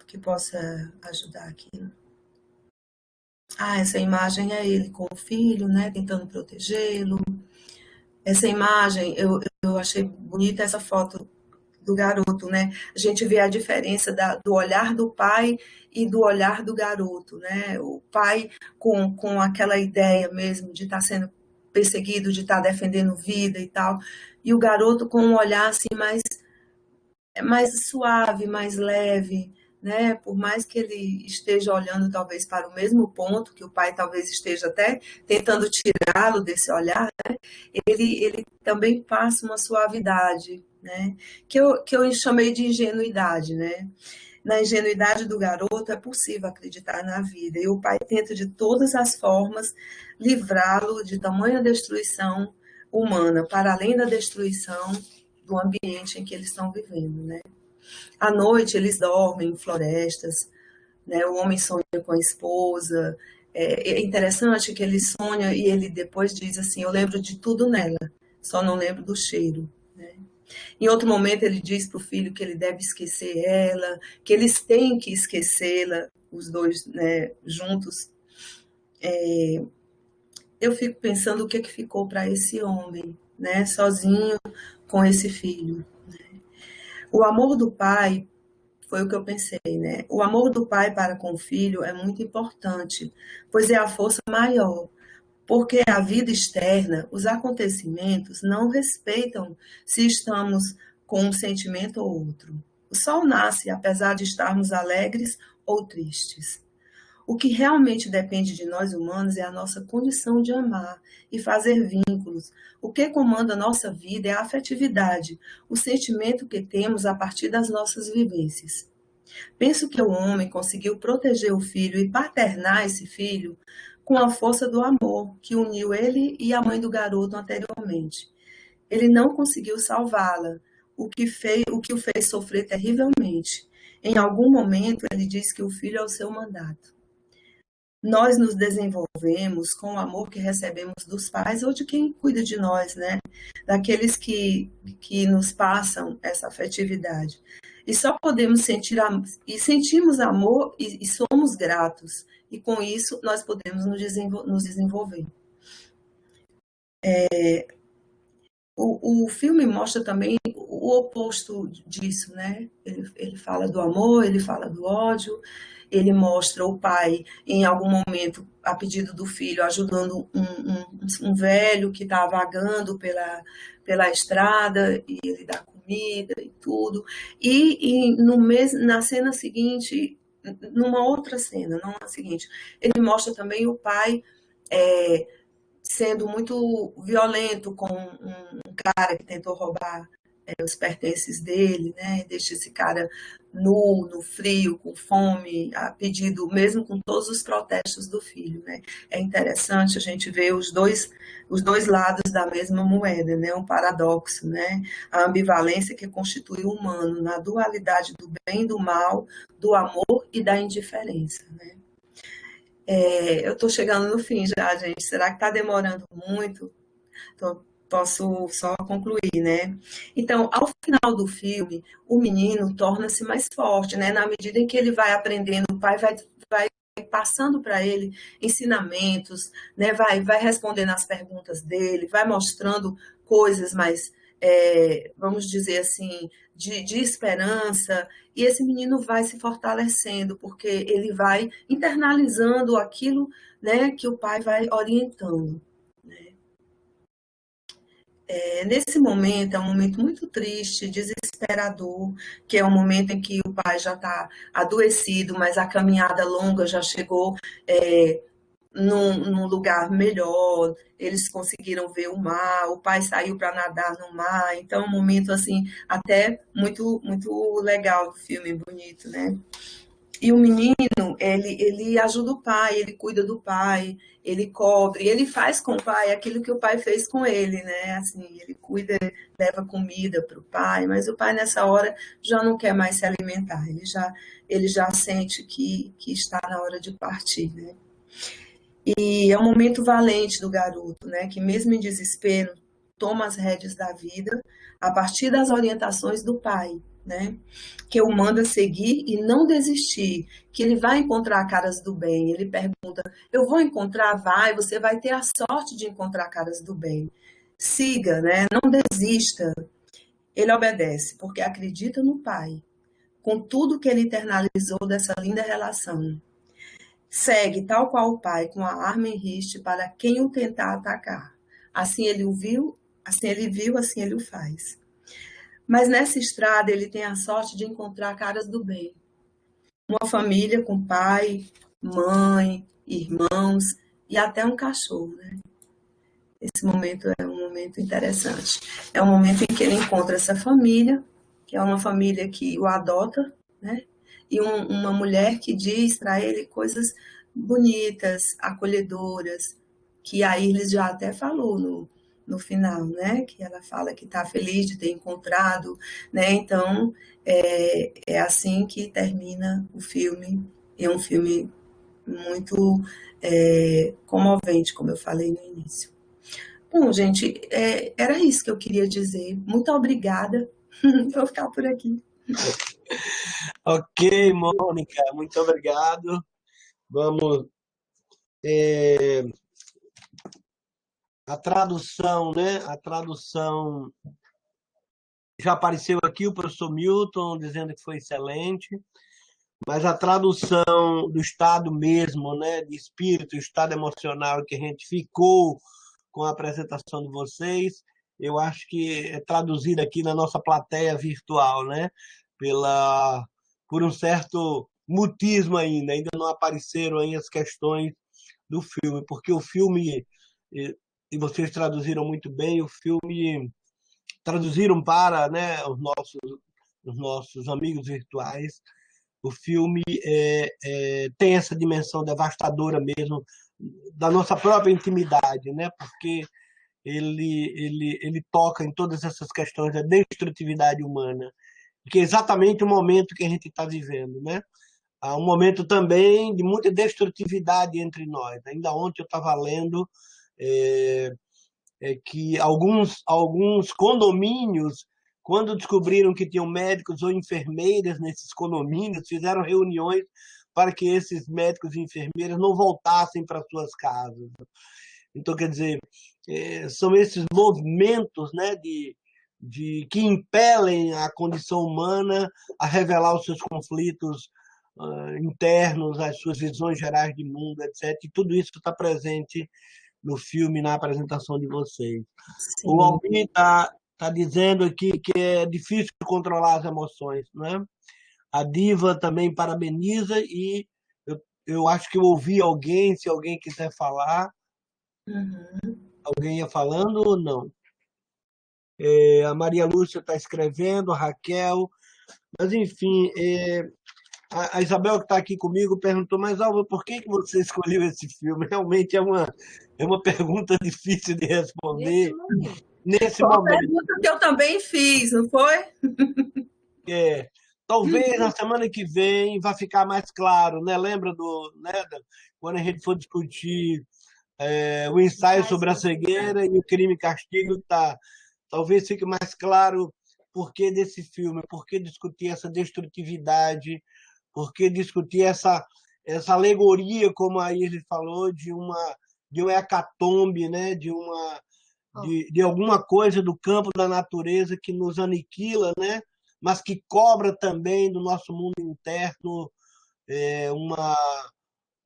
que possa ajudar aqui. Essa imagem é ele com o filho, né, tentando protegê-lo. Essa imagem, eu achei bonita essa foto do garoto, né? A gente vê a diferença do olhar do pai e do olhar do garoto, né? O pai com aquela ideia mesmo de estar sendo perseguido, de estar defendendo vida e tal, e o garoto com um olhar assim mais suave, mais leve, né? Por mais que ele esteja olhando talvez para o mesmo ponto, que o pai talvez esteja até tentando tirá-lo desse olhar, né? Ele também passa uma suavidade, né? Que eu chamei de ingenuidade, né? Na ingenuidade do garoto é possível acreditar na vida, e o pai tenta de todas as formas livrá-lo de tamanha destruição humana, para além da destruição do ambiente em que eles estão vivendo, né? À noite eles dormem em florestas, né? O homem sonha com a esposa. É interessante que ele sonha e ele depois diz assim: eu lembro de tudo nela, só não lembro do cheiro, né? Em outro momento ele diz para o filho que ele deve esquecer ela, que eles têm que esquecê-la, os dois, né, juntos. Eu fico pensando o que ficou para esse homem, né, sozinho com esse filho. O amor do pai, foi o que eu pensei, né? O amor do pai para com o filho é muito importante, pois é a força maior. Porque a vida externa, os acontecimentos não respeitam se estamos com um sentimento ou outro. O sol nasce apesar de estarmos alegres ou tristes. O que realmente depende de nós humanos é a nossa condição de amar e fazer vínculos. O que comanda a nossa vida é a afetividade, o sentimento que temos a partir das nossas vivências. Penso que o homem conseguiu proteger o filho e paternar esse filho com a força do amor que uniu ele e a mãe do garoto anteriormente. Ele não conseguiu salvá-la, o que o fez sofrer terrivelmente. Em algum momento, ele diz que o filho é o seu mandato. Nós nos desenvolvemos com o amor que recebemos dos pais ou de quem cuida de nós, né? Daqueles que nos passam essa afetividade. E só podemos sentir e sentimos amor e somos gratos. E com isso nós podemos nos desenvolver. O filme mostra também o oposto disso, né? Ele fala do amor, ele fala do ódio, ele mostra o pai, em algum momento, a pedido do filho, ajudando um velho que está vagando pela estrada, e ele dá comida e tudo. E na cena seguinte, numa outra cena, não na seguinte, ele mostra também o pai sendo muito violento com um cara que tentou roubar os pertences dele, né? Deixa esse cara nu, no frio, com fome, a pedido, mesmo com todos os protestos do filho, né? É interessante a gente ver os dois lados da mesma moeda, né? Um paradoxo, né? A ambivalência que constitui o humano na dualidade do bem e do mal, do amor e da indiferença, né? Eu estou chegando no fim já, gente. Será que está demorando muito? Então, posso só concluir, né? Então, ao final do filme, o menino torna-se mais forte, né? Na medida em que ele vai aprendendo, o pai vai passando para ele ensinamentos, né? Vai respondendo as perguntas dele, vai mostrando coisas mais, vamos dizer assim, de esperança, e esse menino vai se fortalecendo, porque ele vai internalizando aquilo, né, que o pai vai orientando. Nesse momento, é um momento muito triste, desesperador, que é um momento em que o pai já está adoecido, mas a caminhada longa já chegou num lugar melhor, eles conseguiram ver o mar, o pai saiu para nadar no mar, então é um momento assim até muito muito legal do filme, bonito, né? E o menino, ele ajuda o pai, ele cuida do pai, ele cobre, ele faz com o pai aquilo que o pai fez com ele, né? Assim, ele cuida, leva comida para o pai, mas o pai nessa hora já não quer mais se alimentar, ele já sente que está na hora de partir, né? E é um momento valente do garoto, né? Que mesmo em desespero, toma as rédeas da vida a partir das orientações do pai, né? Que o manda seguir e não desistir, que ele vai encontrar caras do bem. Ele pergunta: eu vou encontrar? Vai, você vai ter a sorte de encontrar caras do bem. Siga, né? Não desista. Ele obedece, porque acredita no pai, com tudo que ele internalizou dessa linda relação. Segue tal qual o pai, com a arma em riste para quem o tentar atacar. Assim ele o viu, assim ele viu, assim ele o faz. Mas nessa estrada ele tem a sorte de encontrar caras do bem. Uma família com pai, mãe, irmãos e até um cachorro, né? Esse momento é um momento interessante. É um momento em que ele encontra essa família, que é uma família que o adota, né? E uma mulher que diz para ele coisas bonitas, acolhedoras, que a Iris já até falou no final, né? Que ela fala que está feliz de ter encontrado, né? Então, é assim que termina o filme. É um filme muito comovente, como eu falei no início. Bom, gente, era isso que eu queria dizer. Muito obrigada. Vou ficar por aqui. Ok, Mônica, muito obrigado. Vamos. A tradução, né? A tradução já apareceu aqui, o professor Milton dizendo que foi excelente, mas a tradução do estado mesmo, né? De espírito, estado emocional que a gente ficou com a apresentação de vocês, eu acho que é traduzida aqui na nossa plateia virtual, né? Por um certo mutismo ainda não apareceram aí as questões do filme, porque o filme, e vocês traduziram muito bem, o filme traduziram para, né, os nossos amigos virtuais, o filme tem essa dimensão devastadora mesmo da nossa própria intimidade, né? Porque ele toca em todas essas questões da destrutividade humana, que é exatamente o momento que a gente está vivendo, né? Há um momento também de muita destrutividade entre nós. Ainda ontem eu estava lendo que alguns condomínios, quando descobriram que tinham médicos ou enfermeiras nesses condomínios, fizeram reuniões para que esses médicos e enfermeiras não voltassem para suas casas. Então, quer dizer, são esses movimentos, né, que impelem a condição humana a revelar os seus conflitos internos, as suas visões gerais de mundo, etc. E tudo isso está presente no filme, na apresentação de vocês. Sim. O Almir está dizendo aqui que é difícil controlar as emoções, né? A Diva também parabeniza e eu acho que eu ouvi alguém, se alguém quiser falar. Uhum. Alguém ia falando ou não? A Maria Lúcia está escrevendo, a Raquel, mas enfim, a Isabel que está aqui comigo perguntou, mas Alva, por que você escolheu esse filme? Realmente é uma pergunta difícil de responder nesse momento. Uma pergunta que eu também fiz, não foi? Talvez na semana que vem vai ficar mais claro, né? Lembra quando a gente for discutir o ensaio sobre a cegueira e o crime e castigo, talvez fique mais claro por que desse filme, por que discutir essa destrutividade, por que discutir essa alegoria, como a Iris falou, de um hecatombe, né? de alguma coisa do campo da natureza que nos aniquila, né? Mas que cobra também do nosso mundo interno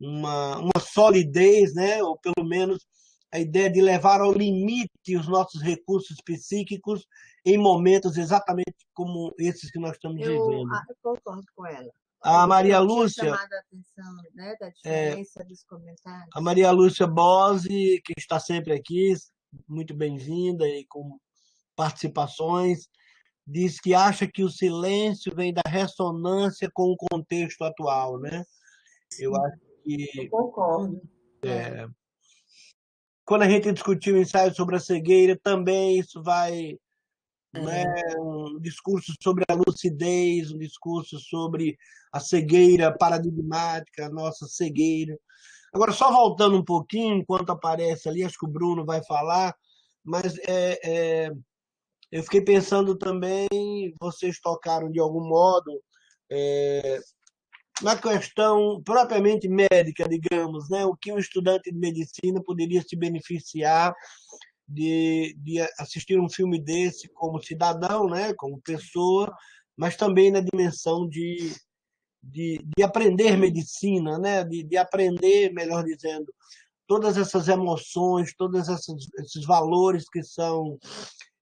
uma solidez, né? Ou pelo menos a ideia de levar ao limite os nossos recursos psíquicos em momentos exatamente como esses que nós estamos vivendo. Eu concordo com ela. A Maria tinha Lúcia, chamado a atenção, né, da diferença dos comentários. a Maria Lúcia Bose, que está sempre aqui, muito bem-vinda e com participações, diz que acha que o silêncio vem da ressonância com o contexto atual, né? Eu acho que Eu concordo. quando a gente discutiu o ensaio sobre a cegueira, também isso vai, né, um discurso sobre a lucidez, um discurso sobre a cegueira paradigmática, a nossa cegueira. Agora, só voltando um pouquinho, enquanto aparece ali, acho que o Bruno vai falar, mas eu fiquei pensando também, vocês tocaram de algum modo na questão propriamente médica, digamos, né? O que um estudante de medicina poderia se beneficiar de assistir um filme desse como cidadão, né? Como pessoa, mas também na dimensão de aprender medicina, né? De aprender, melhor dizendo, todas essas emoções, todos esses valores que são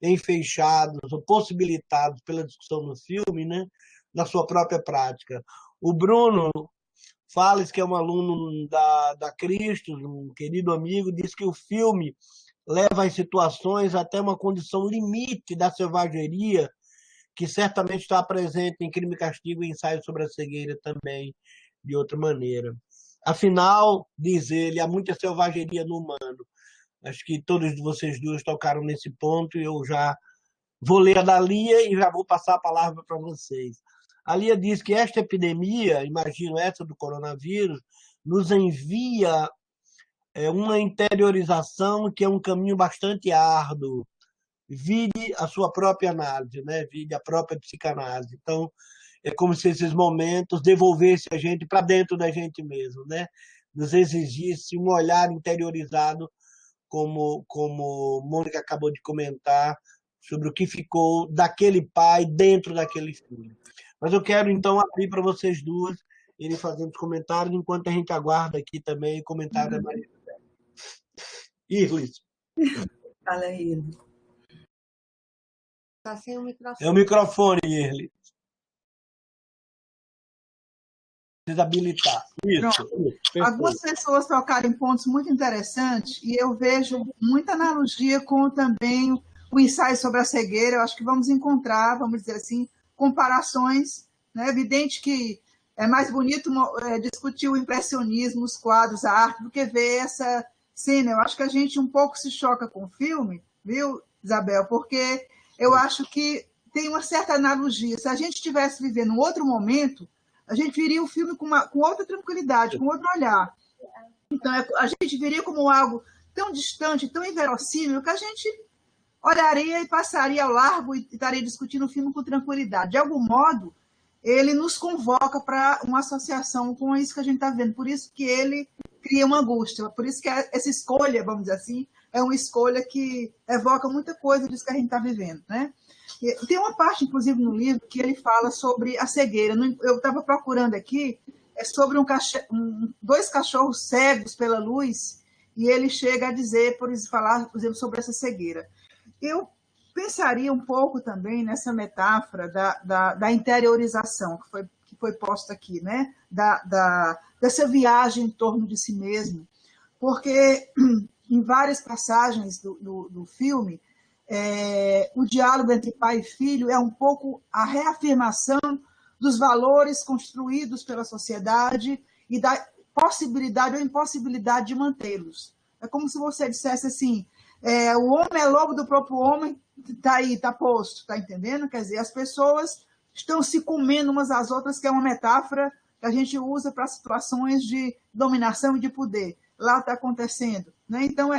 enfeixados ou possibilitados pela discussão no filme, né? Na sua própria prática. O Bruno Fales, que é um aluno da Cristo, um querido amigo, diz que o filme leva às situações até uma condição limite da selvageria, que certamente está presente em Crime e Castigo e Ensaio sobre a Cegueira também, de outra maneira. Afinal, diz ele, há muita selvageria no humano. Acho que todos vocês duas tocaram nesse ponto e eu já vou ler a da Lia e já vou passar a palavra para vocês. A Lia diz que esta epidemia, imagino essa do coronavírus, nos envia uma interiorização que é um caminho bastante árduo. Vide a sua própria análise, né? Vide a própria psicanálise. Então, é como se esses momentos devolvessem a gente para dentro da gente mesmo, né? Nos exigisse um olhar interiorizado, como Mônica acabou de comentar, sobre o que ficou daquele pai dentro daquele filho. Mas eu quero, então, abrir para vocês duas irem fazendo os comentários, enquanto a gente aguarda aqui também o comentário da Maria. Luiz. Fala aí. Está sem o microfone. É o microfone, Irli. Precisa habilitar. Isso. Algumas pessoas tocaram em pontos muito interessantes e eu vejo muita analogia com também o ensaio sobre a cegueira. Eu acho que vamos encontrar, vamos dizer assim, comparações. É evidente que é mais bonito discutir o impressionismo, os quadros, a arte, do que ver essa cena. Eu acho que a gente um pouco se choca com o filme, viu, Isabel? Porque eu acho que tem uma certa analogia. Se a gente estivesse vivendo um outro momento, a gente viria o filme com outra tranquilidade, com outro olhar. Então, a gente viria como algo tão distante, tão inverossímil, que a gente olharia e passaria ao largo e estaria discutindo o filme com tranquilidade. De algum modo, ele nos convoca para uma associação com isso que a gente está vendo. Por isso que ele cria uma angústia. Por isso que essa escolha, vamos dizer assim, é uma escolha que evoca muita coisa disso que a gente está vivendo, né? Tem uma parte, inclusive, no livro que ele fala sobre a cegueira. Eu estava procurando aqui, sobre dois cachorros cegos pela luz, e ele chega a dizer, falar, por exemplo, sobre essa cegueira. Eu pensaria um pouco também nessa metáfora da interiorização que foi posta aqui, né? Dessa viagem em torno de si mesmo, porque em várias passagens do filme, o diálogo entre pai e filho é um pouco a reafirmação dos valores construídos pela sociedade e da possibilidade ou impossibilidade de mantê-los. É como se você dissesse assim, o homem é lobo do próprio homem, está aí, está posto, está entendendo? Quer dizer, as pessoas estão se comendo umas às outras, que é uma metáfora que a gente usa para situações de dominação e de poder. Lá está acontecendo, né? Então,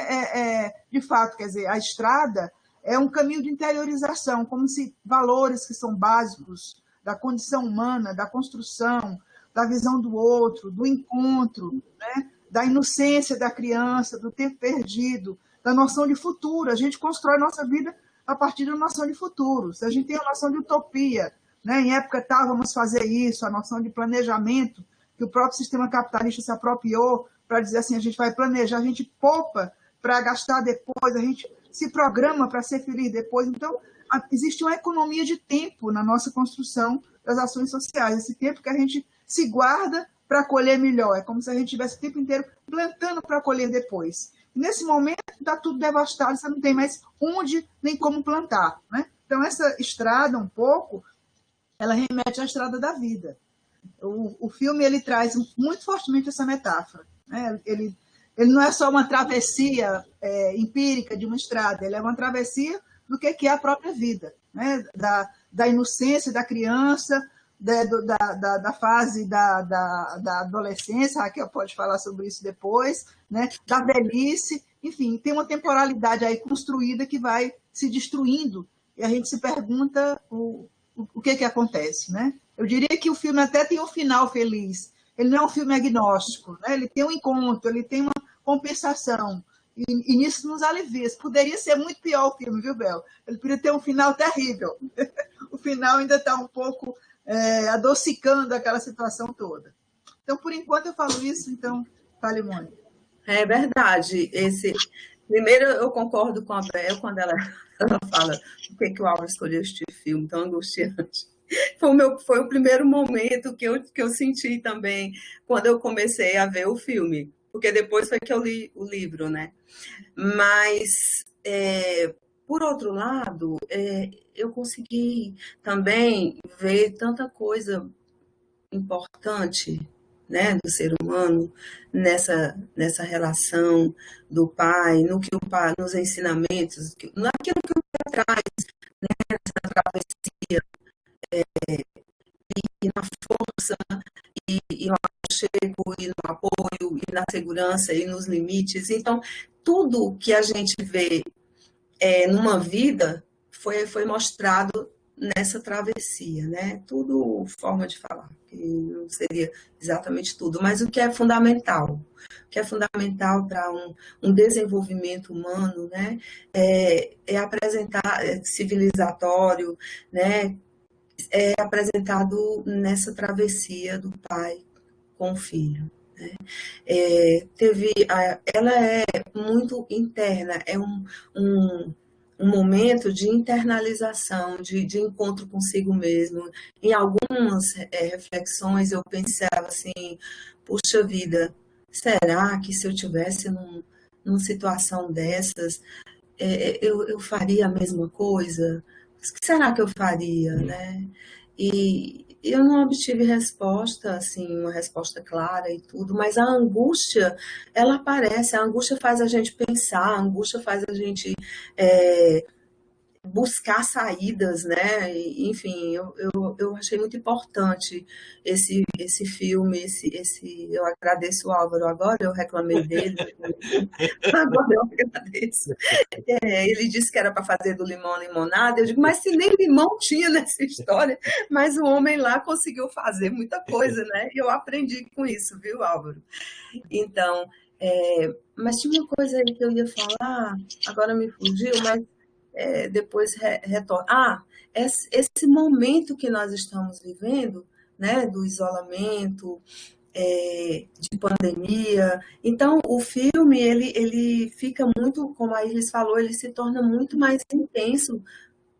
de fato, quer dizer, a estrada é um caminho de interiorização, como se valores que são básicos da condição humana, da construção, da visão do outro, do encontro, né? Da inocência da criança, do tempo perdido, da noção de futuro. A gente constrói nossa vida a partir da noção de futuro. Se a gente tem a noção de utopia, né? Em época tal, vamos fazer isso, a noção de planejamento, que o próprio sistema capitalista se apropriou para dizer assim, a gente vai planejar, a gente poupa para gastar depois, a gente se programa para ser feliz depois. Então, existe uma economia de tempo na nossa construção das ações sociais. Esse tempo que a gente se guarda para colher melhor. É como se a gente estivesse o tempo inteiro plantando para colher depois. Nesse momento, está tudo devastado, você não tem mais onde nem como plantar, né? Então, essa estrada, um pouco, ela remete à estrada da vida. O filme ele traz muito fortemente essa metáfora, né? Ele não é só uma travessia empírica de uma estrada, ele é uma travessia do que é a própria vida, né? Da inocência da criança, da fase da adolescência, a Raquel pode falar sobre isso depois, né? Da velhice, enfim, tem uma temporalidade aí construída que vai se destruindo, e a gente se pergunta o que acontece, né? Eu diria que o filme até tem um final feliz, ele não é um filme agnóstico, né? Ele tem um encontro, ele tem uma compensação, e nisso nos alivia. Poderia ser muito pior o filme, viu, Bel? Ele poderia ter um final terrível. O final ainda está um pouco adocicando aquela situação toda. Então, por enquanto, eu falo isso, então, fale, Mônica. É verdade. Primeiro, eu concordo com a Bel quando ela fala por que o Álvaro escolheu este filme tão angustiante. Foi o primeiro momento que eu senti também quando eu comecei a ver o filme, porque depois foi que eu li o livro, né? Mas, por outro lado, eu consegui também ver tanta coisa importante, né, do ser humano nessa relação do pai, no que o pai, nos ensinamentos, naquilo que o pai traz, né, nessa travessia, e na força, e no aconchego, e no apoio, e na segurança, e nos limites. Então, tudo que a gente vê numa vida foi mostrado nessa travessia, né? Tudo forma de falar, que não seria exatamente tudo, mas o que é fundamental para um desenvolvimento humano, né? É apresentar civilizatório, né? É apresentado nessa travessia do pai com o filho, né? Ela é muito interna, é um momento de internalização, de encontro consigo mesmo. Em algumas reflexões eu pensava assim, puxa vida, será que se eu tivesse numa situação dessas, eu faria a mesma coisa? O que será que eu faria, né? E eu não obtive resposta, assim, uma resposta clara e tudo, mas a angústia, ela aparece, a angústia faz a gente pensar, a angústia faz a gente buscar saídas, né? E, enfim, eu achei muito importante esse filme, eu agradeço o Álvaro agora, eu reclamei dele, agora eu agradeço. Ele disse que era para fazer do limão limonada, eu digo, mas se nem limão tinha nessa história, mas o homem lá conseguiu fazer muita coisa, né? E eu aprendi com isso, viu, Álvaro? Então, mas tinha uma coisa aí que eu ia falar, agora me fugiu, mas depois retorno. Esse momento que nós estamos vivendo, né, do isolamento, de pandemia. Então, o filme, ele fica muito, como a Iris falou, ele se torna muito mais intenso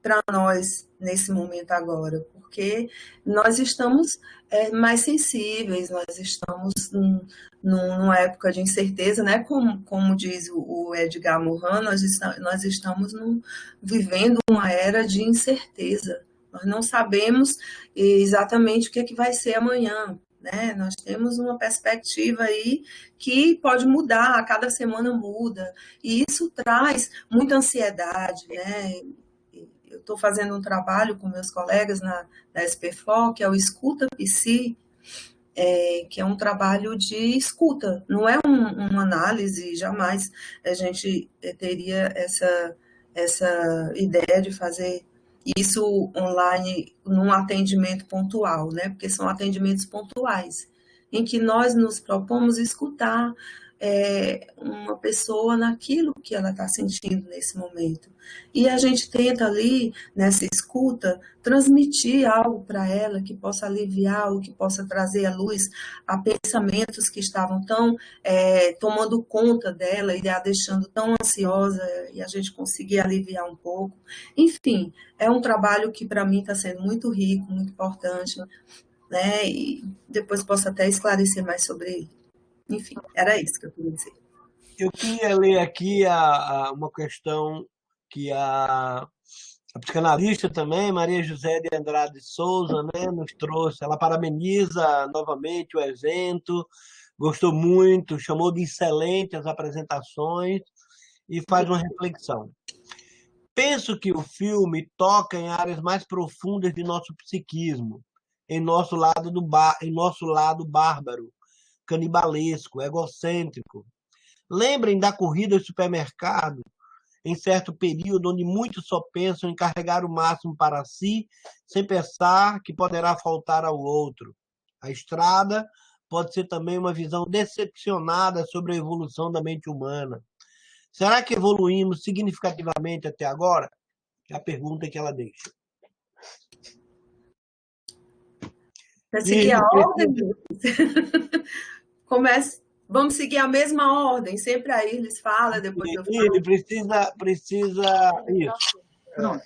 para nós nesse momento agora, porque nós estamos mais sensíveis, nós estamos numa época de incerteza, né? Como diz o Edgar Morin, nós estamos vivendo uma era de incerteza. Nós não sabemos exatamente o que vai ser amanhã, né? Nós temos uma perspectiva aí que pode mudar, a cada semana muda, e isso traz muita ansiedade, né? Eu estou fazendo um trabalho com meus colegas na SPFOL, que é o Escuta Psi, que é um trabalho de escuta, não é uma análise, jamais a gente teria essa ideia de fazer isso online num atendimento pontual, né? Porque são atendimentos pontuais, em que nós nos propomos escutar uma pessoa naquilo que ela está sentindo nesse momento. E a gente tenta ali, nessa escuta, transmitir algo para ela que possa aliviar, ou que possa trazer à luz a pensamentos que estavam tão tomando conta dela e a deixando tão ansiosa, e a gente conseguir aliviar um pouco. Enfim, é um trabalho que para mim está sendo muito rico, muito importante. né? E depois posso até esclarecer mais sobre ele. Enfim, era isso que eu queria dizer. Eu queria ler aqui uma questão que a psicanalista também, Maria José de Andrade Souza, né, nos trouxe. Ela parabeniza novamente o evento, gostou muito, chamou de excelente as apresentações e faz uma reflexão. Penso que o filme toca em áreas mais profundas de nosso psiquismo, em nosso lado bárbaro, canibalesco, egocêntrico. Lembrem da corrida ao supermercado, em certo período onde muitos só pensam em carregar o máximo para si, sem pensar que poderá faltar ao outro. A estrada pode ser também uma visão decepcionada sobre a evolução da mente humana. Será que evoluímos significativamente até agora? É a pergunta que ela deixa. Para seguir a ordem? Comece. Vamos seguir a mesma ordem. Sempre a Irlis fala, depois eu falo. Ele precisa isso. Pronto.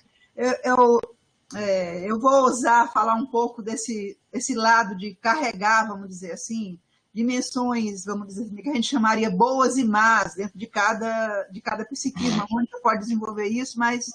Eu vou ousar falar um pouco desse lado de carregar, vamos dizer assim, dimensões, vamos dizer assim, que a gente chamaria boas e más dentro de cada psiquismo. A Mônica pode desenvolver isso, mas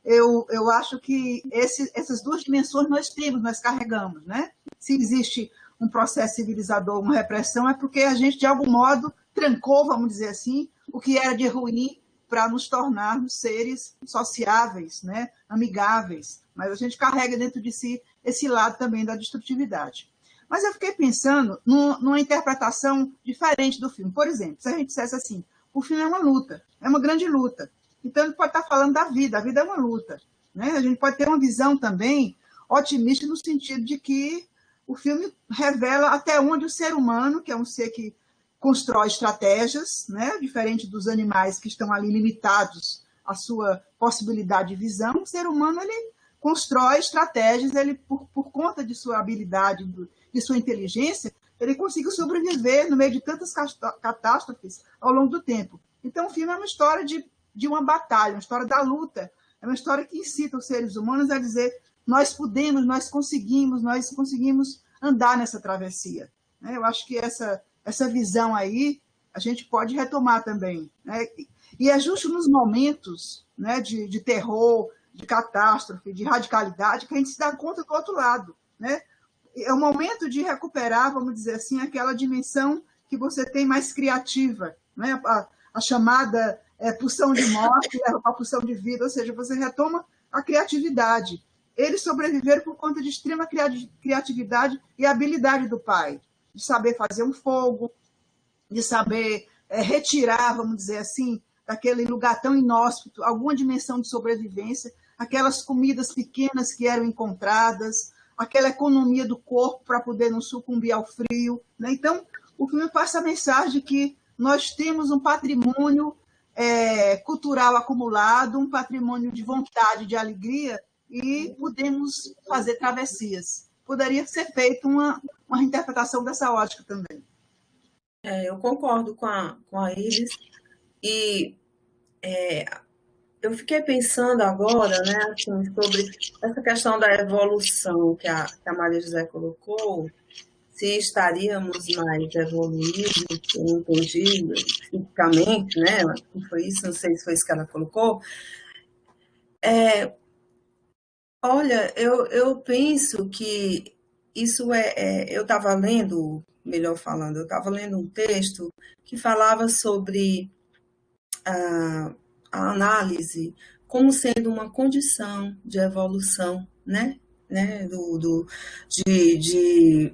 eu acho que essas duas dimensões nós carregamos, né? Se existe um processo civilizador, uma repressão, é porque a gente, de algum modo, trancou, vamos dizer assim, o que era de ruim para nos tornarmos seres sociáveis, né? Amigáveis. Mas a gente carrega dentro de si esse lado também da destrutividade. Mas eu fiquei pensando numa interpretação diferente do filme. Por exemplo, se a gente dissesse assim, o filme é uma luta, é uma grande luta. Então, ele pode estar falando da vida, a vida é uma luta, né? A gente pode ter uma visão também otimista no sentido de que o filme revela até onde o ser humano, que é um ser que constrói estratégias, né? Diferente dos animais que estão ali limitados à sua possibilidade de visão, o ser humano ele constrói estratégias, ele por conta de sua habilidade, de sua inteligência, ele conseguiu sobreviver no meio de tantas catástrofes ao longo do tempo. Então, o filme é uma história de uma batalha, uma história da luta, é uma história que incita os seres humanos a dizer nós podemos, nós conseguimos andar nessa travessia. Eu acho que essa visão aí a gente pode retomar também, né? E é justo nos momentos, né, de terror, de catástrofe, de radicalidade, que a gente se dá conta do outro lado, né? É o momento de recuperar, vamos dizer assim, aquela dimensão que você tem mais criativa, né? A chamada pulsão de morte leva para a pulsão de vida, ou seja, você retoma a criatividade. Eles sobreviveram por conta de extrema criatividade e habilidade do pai, de saber fazer um fogo, de saber retirar, vamos dizer assim, daquele lugar tão inóspito, alguma dimensão de sobrevivência, aquelas comidas pequenas que eram encontradas, aquela economia do corpo para poder não sucumbir ao frio, né? Então, o filme passa a mensagem de que nós temos um patrimônio cultural acumulado, um patrimônio de vontade, de alegria, e podemos fazer travessias. Poderia ser feita uma interpretação dessa ótica também. Eu concordo com a Iris, e eu fiquei pensando agora, né, assim, sobre essa questão da evolução que a Maria José colocou, se estaríamos mais evoluídos, eu entendi, fisicamente, né, foi isso, não sei se foi isso que ela colocou. Olha, eu penso que isso eu estava lendo, melhor falando, eu estava lendo um texto que falava sobre a análise como sendo uma condição de evolução, né? De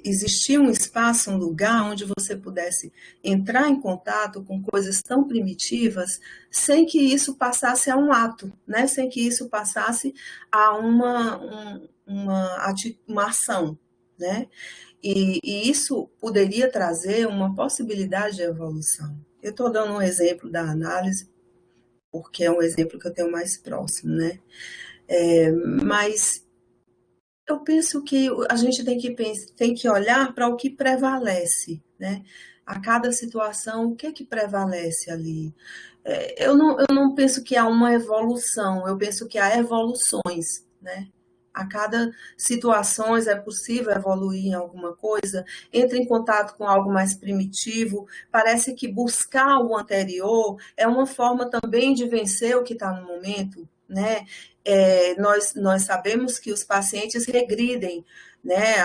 existir um espaço, um lugar onde você pudesse entrar em contato com coisas tão primitivas sem que isso passasse a um ato, né? Sem que isso passasse a uma ação, né? E isso poderia trazer uma possibilidade de evolução. Eu estou dando um exemplo da análise, porque é um exemplo que eu tenho mais próximo, né? Mas eu penso que a gente tem que olhar para o que prevalece, né? A cada situação, o que prevalece ali? Eu não penso que há uma evolução, eu penso que há evoluções, né? A cada situações é possível evoluir em alguma coisa, entra em contato com algo mais primitivo, parece que buscar o anterior é uma forma também de vencer o que está no momento, né? Nós sabemos que os pacientes regridem, né,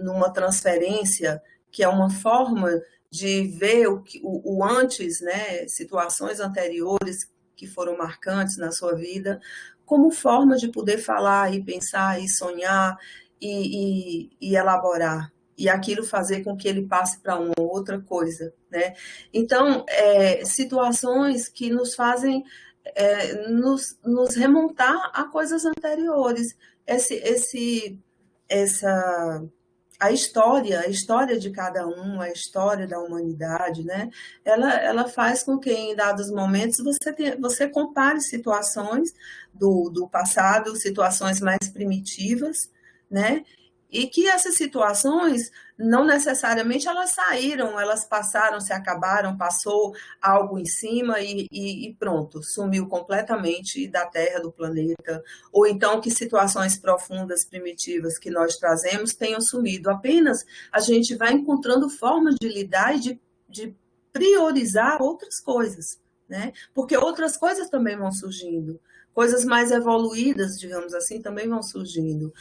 numa transferência, que é uma forma de ver o antes, né, situações anteriores que foram marcantes na sua vida, como forma de poder falar e pensar e sonhar e elaborar. E aquilo fazer com que ele passe para uma outra coisa, né? Então, situações que nos fazem nos remontar a coisas anteriores. A história de cada um, a história da humanidade, né? Ela faz com que em dados momentos você compare situações do passado, situações mais primitivas, né? E que essas situações não necessariamente elas saíram, elas passaram, se acabaram, passou algo em cima e pronto, sumiu completamente da Terra, do planeta, ou então que situações profundas, primitivas que nós trazemos tenham sumido. Apenas a gente vai encontrando formas de lidar e de priorizar outras coisas, né? Porque outras coisas também vão surgindo. Coisas mais evoluídas, digamos assim, também vão surgindo.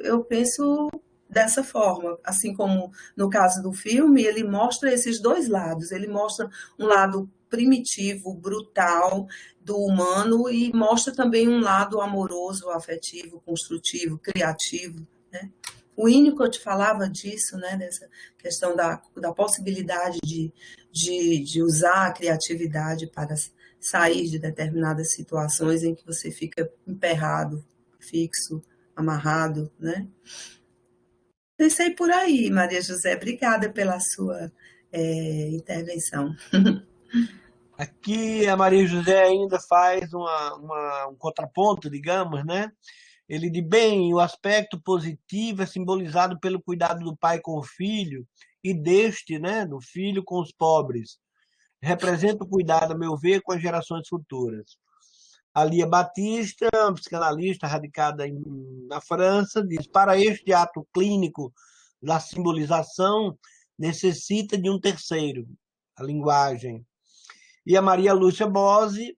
Eu penso dessa forma, assim como no caso do filme, ele mostra esses dois lados. Ele mostra um lado primitivo, brutal do humano e mostra também um lado amoroso, afetivo, construtivo, criativo, né? O Winnicott falava disso, né, dessa questão da possibilidade de usar a criatividade para sair de determinadas situações em que você fica emperrado, fixo, amarrado, né? Pensei por aí, Maria José. Obrigada pela sua intervenção. Aqui a Maria José ainda faz um contraponto, digamos, né? Ele diz, bem, o aspecto positivo é simbolizado pelo cuidado do pai com o filho e deste, né, do filho com os pobres. Representa o cuidado, a meu ver, com as gerações futuras. A Lia Batista, psicanalista radicada na França, diz, para este ato clínico da simbolização, necessita de um terceiro, a linguagem. E a Maria Lúcia Bose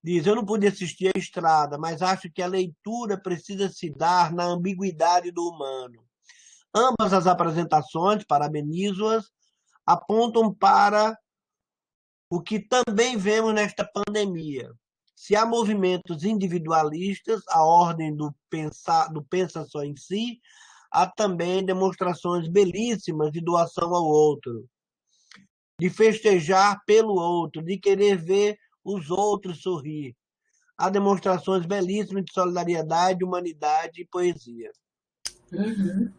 diz, eu não pude assistir à Estrada, mas acho que a leitura precisa se dar na ambiguidade do humano. Ambas as apresentações, parabenizo-as, apontam para o que também vemos nesta pandemia. Se há movimentos individualistas, a ordem do pensa só em si, há também demonstrações belíssimas de doação ao outro, de festejar pelo outro, de querer ver os outros sorrir. Há demonstrações belíssimas de solidariedade, humanidade e poesia. Uhum.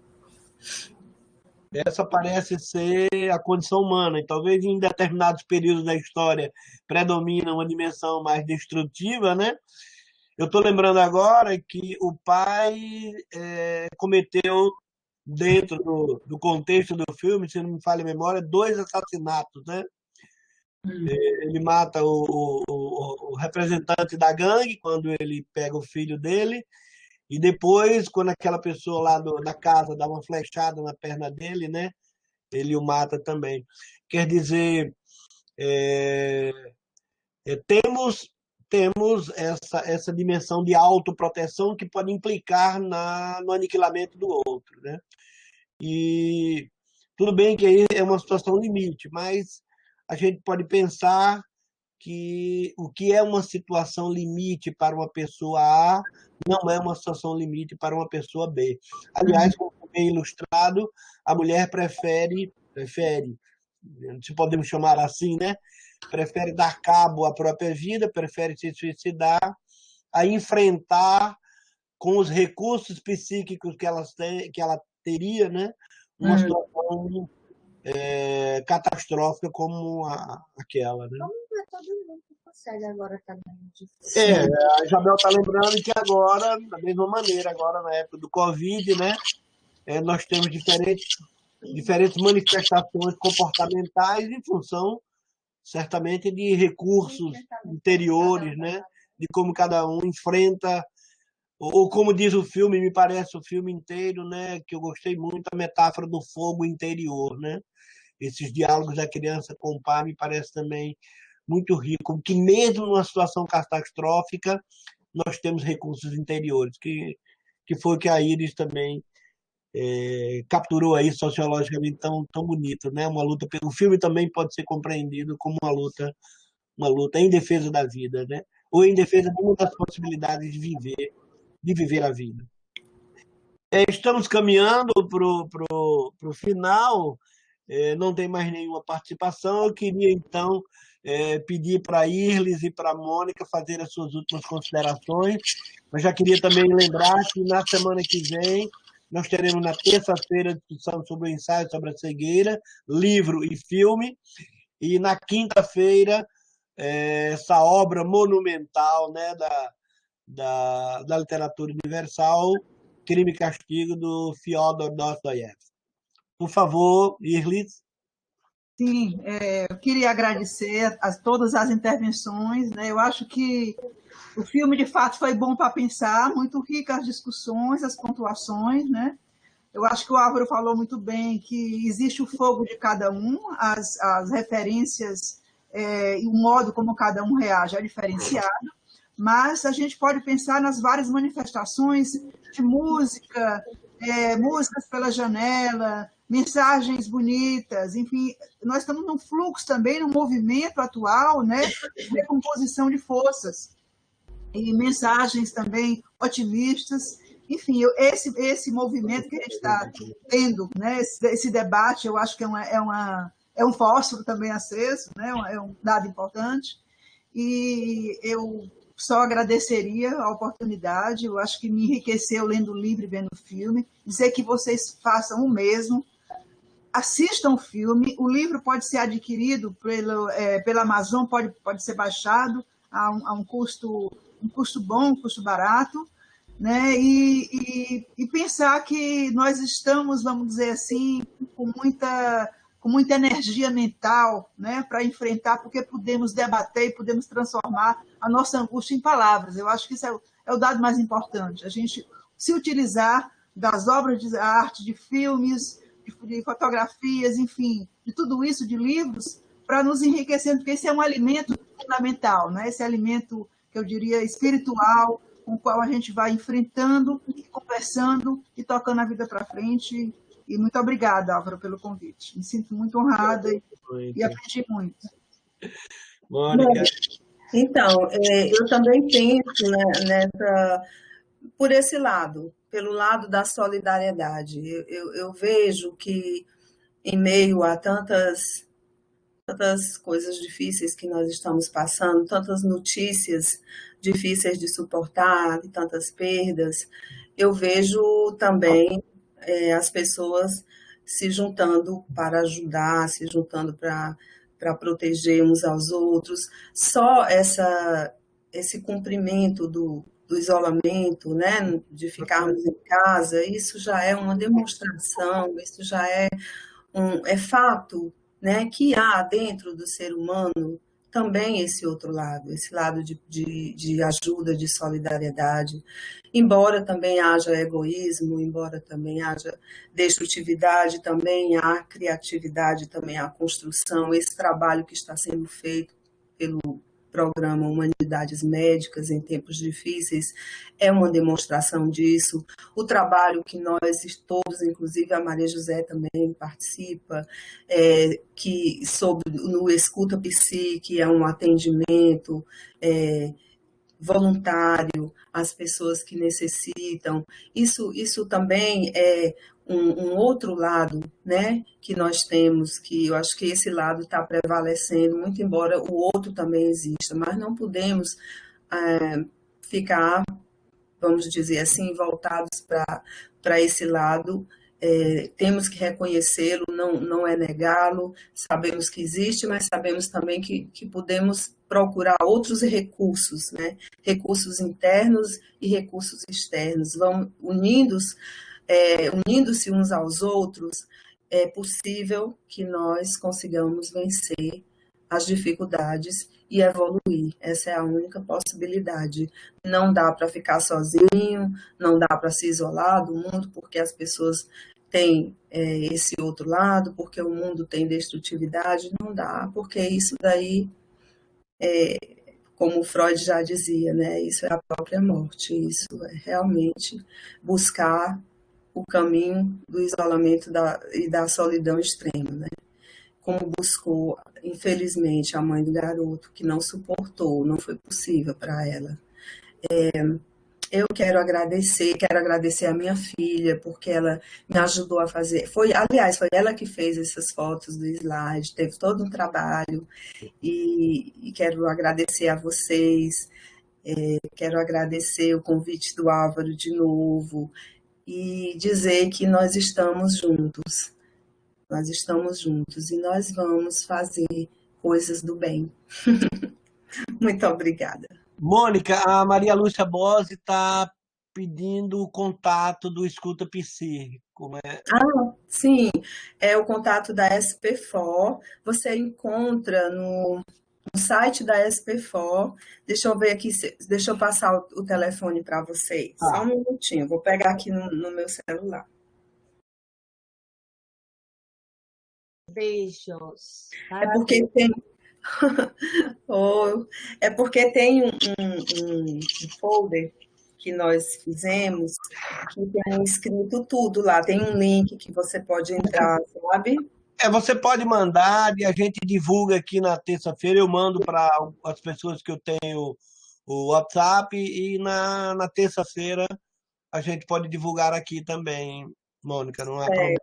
Essa parece ser a condição humana, e talvez em determinados períodos da história predomina uma dimensão mais destrutiva, né? Eu estou lembrando agora que o pai cometeu, dentro do contexto do filme, se não me falha a memória, 2 assassinatos, né? Ele mata o representante da gangue quando ele pega o filho dele, e depois, quando aquela pessoa lá da casa dá uma flechada na perna dele, né? Ele o mata também. Quer dizer, temos essa dimensão de autoproteção que pode implicar no aniquilamento do outro, né? E tudo bem que aí é uma situação limite, mas a gente pode pensar que o que é uma situação limite para uma pessoa A não é uma situação limite para uma pessoa B. Aliás, como bem ilustrado, a mulher prefere, se podemos chamar assim, né? Prefere dar cabo à própria vida, prefere se suicidar, a enfrentar com os recursos psíquicos que ela teria, né? Uma situação catastrófica como aquela, né? Como é todo mundo que consegue agora também? A Isabel está lembrando que agora, da mesma maneira, agora na época do Covid, né, nós temos diferentes manifestações comportamentais em função, certamente, de recursos interiores, né, de como cada um enfrenta ou como diz o filme, me parece o filme inteiro, né, que eu gostei muito, a metáfora do fogo interior, né? Esses diálogos da criança com o pai me parece também muito rico, que mesmo numa situação catastrófica, nós temos recursos interiores, que foi o que a Iris também capturou aí sociologicamente tão bonito, né? Uma luta, o filme também pode ser compreendido como uma luta em defesa da vida, né? Ou em defesa de uma das possibilidades de viver a vida. Estamos caminhando para o final, não tem mais nenhuma participação. Eu queria, então, pedir para a Irles e para a Mônica fazer as suas últimas considerações, mas já queria também lembrar que na semana que vem nós teremos na terça-feira discussão sobre o ensaio sobre a cegueira, livro e filme, e na quinta-feira essa obra monumental, né, da literatura universal, Crime e Castigo, do Fyodor Dostoiévski. Por favor, Irlis. Sim, eu queria agradecer a todas as intervenções, né? Eu acho que o filme, de fato, foi bom para pensar, muito rica as discussões, as pontuações, né? Eu acho que o Álvaro falou muito bem que existe o fogo de cada um, as referências e o modo como cada um reage é diferenciado, mas a gente pode pensar nas várias manifestações de música, músicas pela janela, mensagens bonitas, enfim, nós estamos num fluxo também, num movimento atual, né, de recomposição de forças, e mensagens também otimistas. Enfim, esse movimento que a gente está tendo, né, esse debate, eu acho que é um fósforo também aceso, né, é um dado importante, e eu só agradeceria a oportunidade, eu acho que me enriqueceu lendo o livro e vendo o filme, dizer que vocês façam o mesmo, assistam o filme, o livro pode ser adquirido pela Amazon, pode ser baixado a um custo bom, um custo barato, né? E pensar que nós estamos, vamos dizer assim, com muita energia mental, né, para enfrentar, porque podemos debater e podemos transformar a nossa angústia em palavras. Eu acho que isso é o dado mais importante, a gente se utilizar das obras de arte, de filmes, de fotografias, enfim, de tudo isso, de livros, para nos enriquecer, porque esse é um alimento fundamental, né? Esse alimento, que eu diria, espiritual, com o qual a gente vai enfrentando, conversando e tocando a vida para frente. E muito obrigada, Álvaro, pelo convite. Me sinto muito honrada e aprendi muito. Mônica. Então, eu também penso, né, por esse lado, pelo lado da solidariedade. Eu vejo que, em meio a tantas coisas difíceis que nós estamos passando, tantas notícias difíceis de suportar, de tantas perdas, eu vejo também as pessoas se juntando para ajudar, se juntando para proteger uns aos outros. Só esse cumprimento do isolamento, né, de ficarmos em casa, isso já é uma demonstração, isso já é fato, né, que há dentro do ser humano também esse outro lado, esse lado de ajuda, de solidariedade, embora também haja egoísmo, embora também haja destrutividade, também há criatividade, também há construção, esse trabalho que está sendo feito pelo programa Humanidades Médicas em tempos difíceis é uma demonstração disso. O trabalho que nós todos, inclusive a Maria José também participa, no Escuta Psi, que é um atendimento voluntário às pessoas que necessitam. Isso também é um outro lado, né, que nós temos, que eu acho que esse lado está prevalecendo, muito embora o outro também exista, mas não podemos ficar, vamos dizer assim, voltados para esse lado. Temos que reconhecê-lo, não é negá-lo, sabemos que existe, mas sabemos também que podemos procurar outros recursos, né? Recursos internos e recursos externos. Unindo-se uns aos outros, é possível que nós consigamos vencer as dificuldades e evoluir. Essa é a única possibilidade. Não dá para ficar sozinho, não dá para se isolar do mundo, porque as pessoas têm esse outro lado, porque o mundo tem destrutividade, não dá, porque isso daí, como Freud já dizia, né, isso é a própria morte, isso é realmente buscar o caminho do isolamento e da solidão extrema, né? Como buscou, infelizmente, a mãe do garoto, que não suportou, não foi possível para ela. Eu quero agradecer a minha filha, porque ela me ajudou a fazer. Aliás, foi ela que fez essas fotos do slide, teve todo um trabalho, e quero agradecer a vocês, quero agradecer o convite do Álvaro de novo, e dizer que nós estamos juntos. Nós estamos juntos e nós vamos fazer coisas do bem. Muito obrigada. Mônica, a Maria Lúcia Bose está pedindo o contato do Escuta Psi. Como é? Sim, é o contato da SP4. Você encontra no site da SP4. Deixa eu ver aqui, deixa eu passar o telefone para vocês. Só um minutinho, vou pegar aqui no meu celular. Beijos. É porque tem um folder que nós fizemos que tem escrito tudo lá. Tem um link que você pode entrar, sabe? Você pode mandar e a gente divulga aqui na terça-feira. Eu mando para as pessoas que eu tenho o WhatsApp e na terça-feira a gente pode divulgar aqui também, Mônica, não há problema.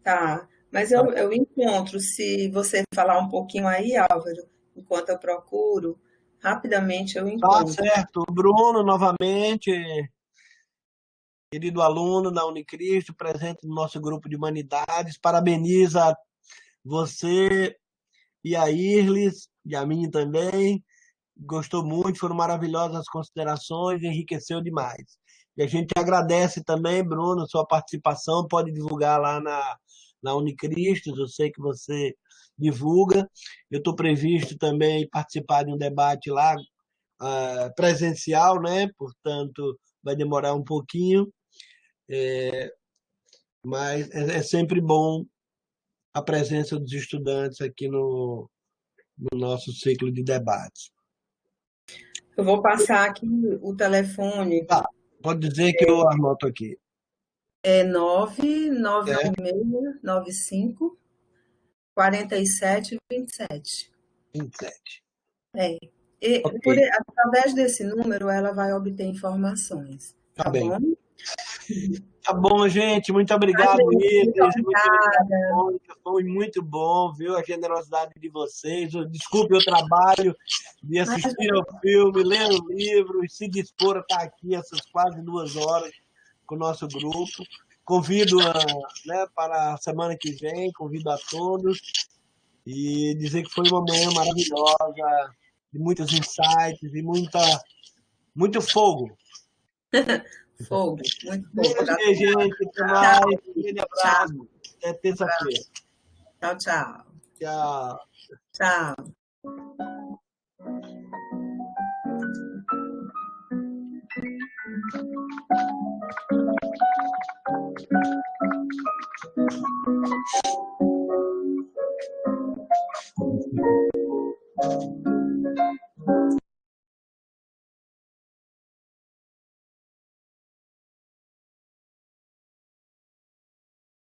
Tá, mas eu encontro, se você falar um pouquinho aí, Álvaro, enquanto eu procuro, rapidamente eu encontro. Tá certo. O Bruno, novamente, querido aluno da Unicristo, presente no nosso grupo de humanidades, parabeniza você e a Irlis, e a mim também. Gostou muito, foram maravilhosas as considerações, enriqueceu demais. E a gente agradece também, Bruno, sua participação, pode divulgar lá na Unicristo, eu sei que você divulga. Eu estou previsto também participar de um debate lá presencial, né? Portanto, vai demorar um pouquinho, mas é sempre bom a presença dos estudantes aqui no nosso ciclo de debates. Eu vou passar aqui o telefone. Pode dizer que eu anoto aqui. É 99695 4727. 27. Através desse número, ela vai obter informações. Tá bom? Tá bom, gente. Muito obrigado, Irlis. Muito obrigado, Mônica. Foi muito bom, viu? A generosidade de vocês. Desculpe o trabalho de assistir ao filme, ler o livro e se dispor a estar aqui essas quase 2 horas com o nosso grupo. Convido para a semana que vem, convido a todos e dizer que foi uma manhã maravilhosa, de muitos insights e muito fogo. Fogo, muito bom. Gostei, gente. Até mais. Um grande abraço. Até terça-feira. Tchau, tchau. Tchau. Tchau.